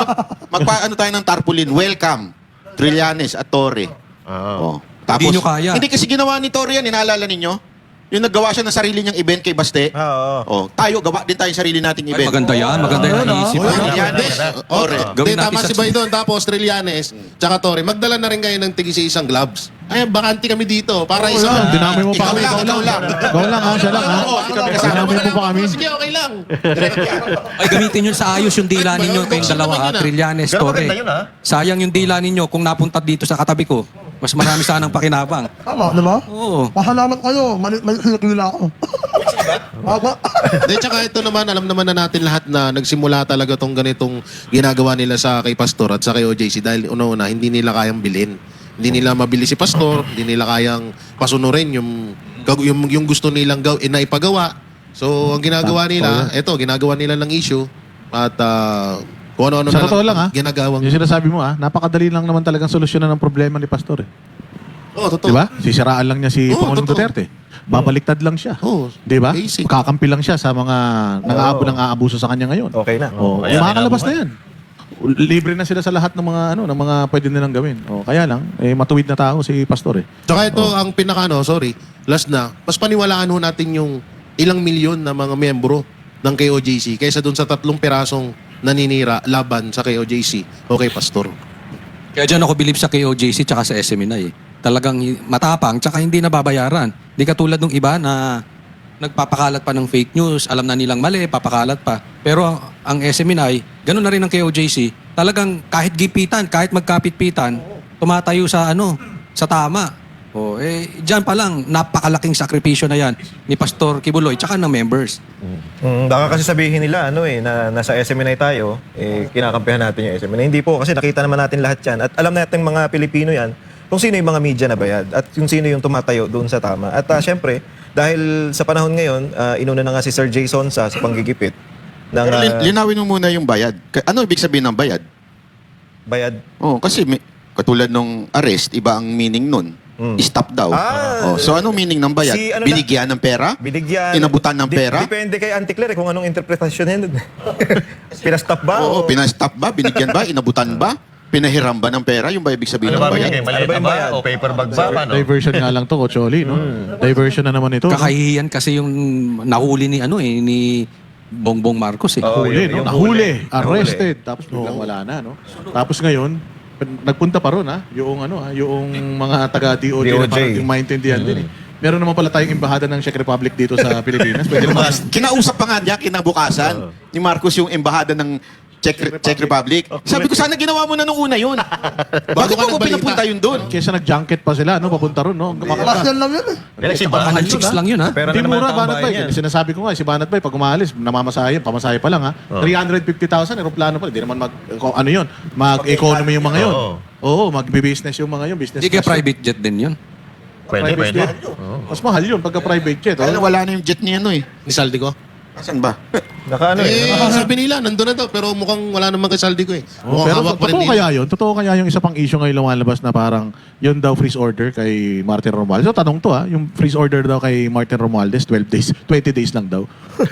magpaano tayo ng tarpaulin. Welcome, Trillanes at Torre. Oh. Tapos, Hindi nyo kaya. Hindi kasi ginawa ni Torre yan, inaalala ninyo? Yung naggawa siya ng sarili niyang event kay Baste. Oo. Oh, tayo, gawa din tayo sarili nating Ay, event. maganda yan. Maganda yan. Naisip. Trillanes, Torre. Gawin natin Tama sa- si Baydon, tapos Trillanes, tsaka Torre. Magdala na rin kayo ng isang gloves. Ay, bakante kami dito. Para isa lang. Dinamay mo pa kami. Ikaw lang. Ikaw lang ha, siya lang ha. Oo, hindi kami kasama. Dinamay mo pa kami. Sige, okay lang. Ay, gamitin yun sa ayos yung dila ninyo kayong dalawa, naman yun, ah. Trillanes, Pero Torre. maganda yun, ah. Sayang yung dila ninyo kung napunta dito sa katabi ko. Mas marami sanang pakinabang. Tama, di ba? Oo. Pasalamat kayo. May hinakila ako. Baba. De, tsaka ito naman, alam naman na natin lahat na nagsimula talaga tong ganitong ginagawa nila sa kay Pastor at sa kay OJC dahil una-una, hindi nila kayang bilhin. Hindi nila mabili si Pastor, hindi nila kayang pasunurin yung gusto nilang na ipagawa. So, ang ginagawa nila, ginagawa nila ng issue at kung ano-ano Sa na totoo lang ha, ginagawang. yung sinasabi mo ha, napakadali lang naman talagang solusyonan ng problema ni Pastor. Oo, totoo. Di ba? Sisiraan lang niya si Oo, Pangulong totoo. Duterte. Babaliktad lang siya. Oo. Di ba? Basic. Kakampi lang siya sa mga nang-aabuso sa kanya ngayon. Okay na. Oh, Ayan, makakalabas na tinabuhan. yan. Libre na sila sa lahat ng mga pwede nilang gawin. Oh, kaya lang matuwid na tao si Pastor. Tsaka ito ang last na, mas paniwalaan ho natin yung ilang milyon na mga miyembro ng KOJC kaysa dun sa 3 pirasong naninira laban sa KOJC o kay Pastor. Kaya dyan ako believe sa KOJC tsaka sa SMNI. Talagang matapang tsaka hindi nababayaran. Hindi katulad ng iba na nagpapakalat pa ng fake news, alam na nilang mali, papakalat pa. Pero ang SMNI, ganun na rin ang KOJC, talagang kahit gipitan, kahit magkapit-pitan, tumatayo sa sa tama. Diyan pa lang, napakalaking sakripisyo na yan ni Pastor Kibuloy tsaka ng members. Baka kasi sabihin nila na nasa SMNI tayo, kinakampihan natin yung SMNI. Hindi po, kasi nakita naman natin lahat yan. At alam natin mga Pilipino yan, kung sino yung mga media na bayad at kung sino yung tumatayo doon sa tama. At syempre, dahil sa panahon ngayon, inuna na nga si Sir Jason sa panggigipit. Ng, Pero linawin mo muna yung bayad. Ano ibig sabihin ng bayad? bayad. Oh, kasi katulad nung arrest, iba ang meaning nun. Stop daw. So ano meaning ng bayad? Si ano Binigyan ng pera? Binigyan. Inabutan ng pera? Depende kay Auntie Claire kung anong interpretasyon yan. Pinastop ba? Oo, pinastop ba? Binigyan ba? Inabutan ba? Pinahiram ba ng pera? Yung ba ibig sabihin Ano ng ba bayad? binigay? Maleta yung ba? bayad? O paper bag ba? Paano? Diversion nga lang to, Coacholi, no? Diversion na naman ito. no? Kakahihiyan kasi yung nahuli ni Bongbong Marcos eh. Oo, Huli, no? yung Nahuli, huli. arrested, tapos biglang wala na, no? Tapos ngayon, nagpunta pa ron, ha? Yung mga taga-DOJ na DOJ. parang yung maintindihan din, eh. Meron naman pala tayong embahada ng Czech Republic dito sa Pilipinas. Pwede naman. Kinausap pa nga niya kinabukasan ni Marcos yung embahada ng Czech Republic. Sabi ko, sana ginawa mo na nung una yun. Bakit ka mo nagbalita? pinapunta yun doon? Kesa nag-junket pa sila, no? Papunta ron, no? Alas yan lang yun eh. Galaxy ba? Mahal chicks lang yun ha. Pera Hindi na naman mura, ang Banat tambayan Bay. yan. Sinasabi ko nga, si Banat Bay, pag umalis, namamasahe, pamasahe pa lang ha. 350,000, aeroplano pa. Hindi naman mag-economy yung mga yun. Oo. Oo, magbe-business yung mga yun. Business Hindi kaya class. private jet din yun. Pwede, Private pwede. jet. Mas mahal yun pagka private jet. Kaya Oh. wala na yung jet niya eh. Ni saldi ko. Asan ba? Naka ano eh. Sabi nila, nandun na daw, pero mukhang wala naman kay saldi ko eh. Oh, Mukhang pero hawak pa rin totoo nila. kaya yun? Totoo kaya yung isa pang issue ngayon lumalabas na parang yun daw freeze order kay Martin Romualdez. So tanong to yung freeze order daw kay Martin Romualdez 12 days, 20 days lang daw.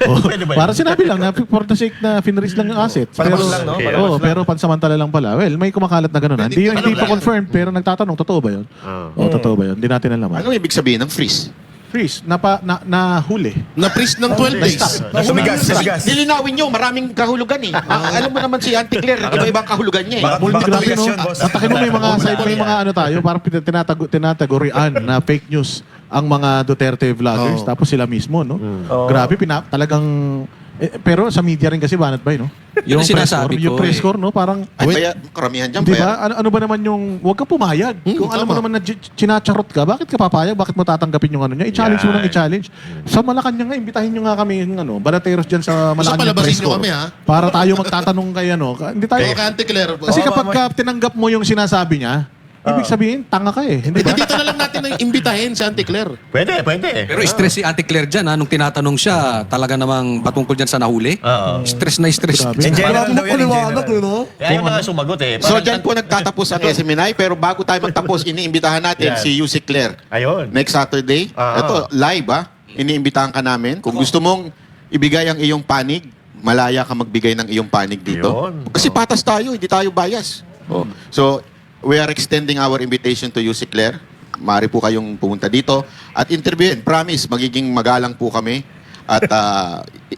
Oh, Pwede ba yun? para sinabi lang na for the sake na finreeze lang yung assets. Palabas lang, no? Okay. Palabas Oo, pero pansamantala lang pala. Well, may kumakalat na gano'n. Hindi Ano pa lang? confirmed pero nagtatanong totoo ba yun? Oo, totoo ba yun? Hindi natin alam. Anong ibig sabihin ng freeze? Freeze, nahuli. Na-freeze ng 12 days. Sumigas, sumigas. Nilinawin nyo, maraming kahulugan eh. Alam mo naman si Auntie Claire, iba-ibang kahulugan niya eh. Baka Grabe, tumigas no? yun, boss. Matakin mo may mga may mga ano tayo, parang tinatagurian na fake news ang mga Duterte vloggers, tapos sila mismo, no? Grabe, talagang pero sa media rin kasi banat ba, no? Yun ang press sinasabi corps, yung ko, press eh. corps, no? Parang Ay, kaya karamihan dyan, di kaya ba? Ano ba naman yung wag ka pumayag. Kung alam mo tama. naman na chinacharot ka, bakit ka papayag? Bakit mo tatanggapin yung ano niya? I-challenge mo nang i-challenge. Sa Malacanang nga, imbitahin nyo nga kami yung balateros diyan sa Malacanang palabasin press nyo corps. kami, ha? Para tayo magtatanong kay ano. Hindi tayo Kaya kay Auntie Claire. kasi kapag ka tinanggap mo yung sinasabi niya, ibig sabihin, tanga ka eh. Hindi ba? Dito na lang natin na imbitahin si Auntie Claire. Pwede, pwede. Pero stress si Auntie Claire dyan, nung tinatanong siya, talaga namang patungkol dyan sa nahuli. Oo. Stress na stress. Grabe. In general Wala daw mo yan, in paliwanag, general. no? Ayaw na nga sumagot eh. So Parang- dyan po nagtatapos ang SMNI, pero bago tayo magtapos, iniimbitahan natin Yan. si Yusik Claire. Ayun. Next Saturday, ito, live Iniimbitahan ka namin. Kung gusto mong ibigay ang iyong panig, malaya ka magbigay ng iyong panig dito. Yun. Kasi patas tayo, hindi tayo bias. So, we are extending our invitation to Yusik Claire. Maaari po kayong pumunta dito at interviewin. Promise, magiging magalang po kami. At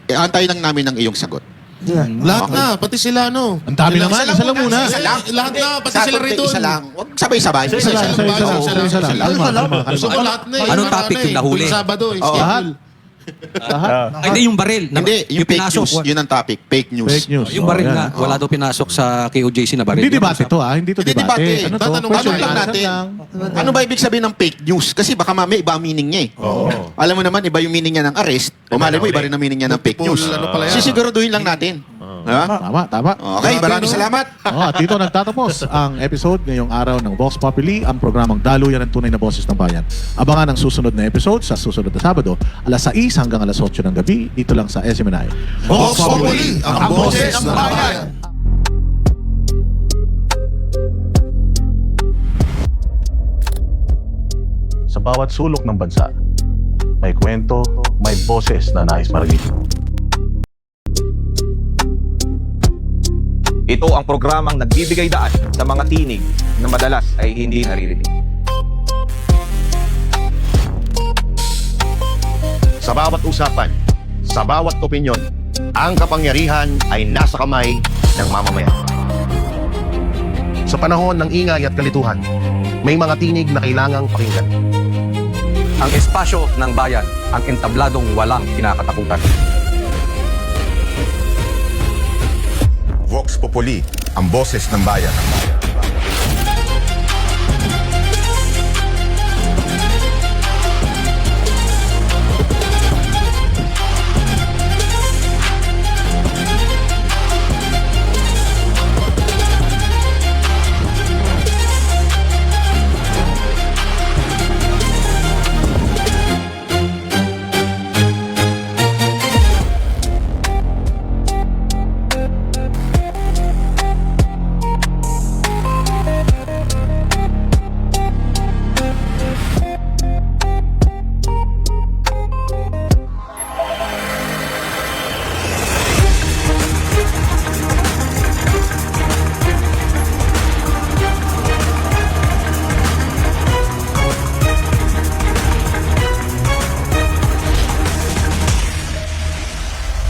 antay lang namin ang iyong sagot. Lahat na, pati sila ano. Ang dami naman. Isa lang muna. Isa lang. Lahat na, pati sila Saturday, rito. isa lang. Huwag sabay-sabay. Isa lang. Gusto ko lahat na eh. Anong topic yung nahuli? Tuwing Sabado, Oo. Lahat. Ay, hindi, yung baril. Hindi, yung fake pinasok. news. Yun ang topic. Fake news. Fake news. Yung baril Yan. nga, wala daw pinasok sa KOJC na baril. Hindi debate to Hindi to Hindi debate. debate. Ano to? Tatanong Question lang and answer natin. lang. Ano ba ibig sabihin ng fake news? Kasi baka mamaya iba ang meaning niya eh. Alam mo naman, iba yung meaning niya ng arrest. O malay mo, iba rin ang meaning niya ng fake news. Multiple, ano pala yan? Sisiguraduhin lang natin. Diba? Tama. Okay, maraming salamat. At dito nagtatapos ang episode ngayong araw ng Vox Populi, ang programang Daluyan ng Tunay na Boses ng Bayan. Abangan ang susunod na episode sa susunod na Sabado, alas 6 hanggang alas 8 ng gabi, dito lang sa SMNI. Vox Populi, ang boses ng bayan. Sa bawat sulok ng bansa, may kwento, may boses na nais marinig. Ito ang programang nagbibigay daan sa mga tinig na madalas ay hindi naririnig. Sa bawat usapan, sa bawat opinyon, ang kapangyarihan ay nasa kamay ng mamamayan. Sa panahon ng ingay at kalituhan, may mga tinig na kailangang pakinggan. Ang espasyo ng bayan, ang entabladong walang kinakatakutan. Vox Populi, ang boses ng bayan.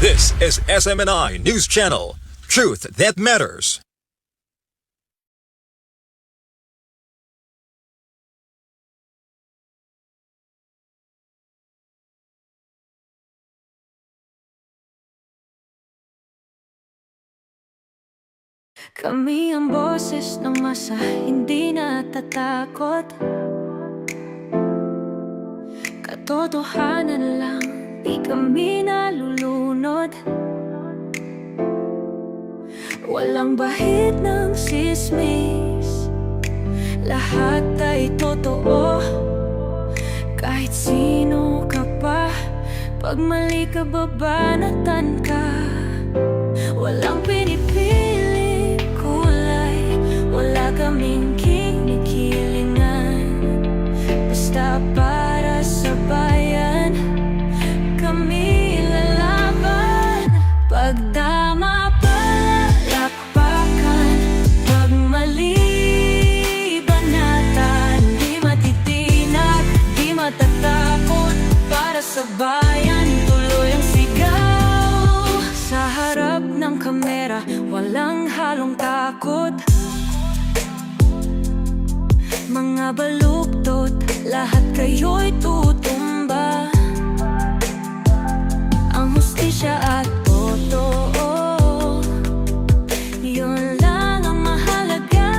This is SMNI News Channel. Truth that matters. Kami ang boses ng masa, hindi natatakot. Katotohanan lang, di kami nalulunod. Walang bahid ng sismis, lahat ay totoo. Kahit sino ka pa, pag mali ka babanatan ka. Walang pinipili kulay, wala kaming kinikilingan. Basta para sa bayan, kami lalaban. Pag tama palakpakan, pag mali banatan. Di matitinag, di matatakot, para sa bayan tuloy ang sigaw. Sa harap ng kamera, walang halong takot. Mga baluktot, lahat kayo'y tutumba. Ang hustisya at totoo, yun lang ang mahalaga.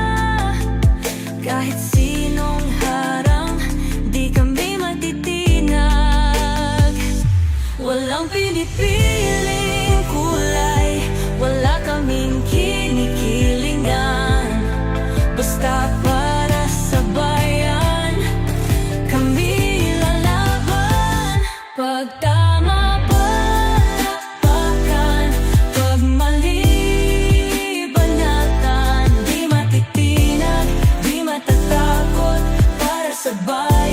Kahit sinong harang, di kami matitinag. Walang pinipiling kulay, wala kaming kinikilingan. Basta para sa bayan, kami lalaban. Pag tama palakpakan, pag mali banatan. Di matitinag, di matatakot, para sa bayan.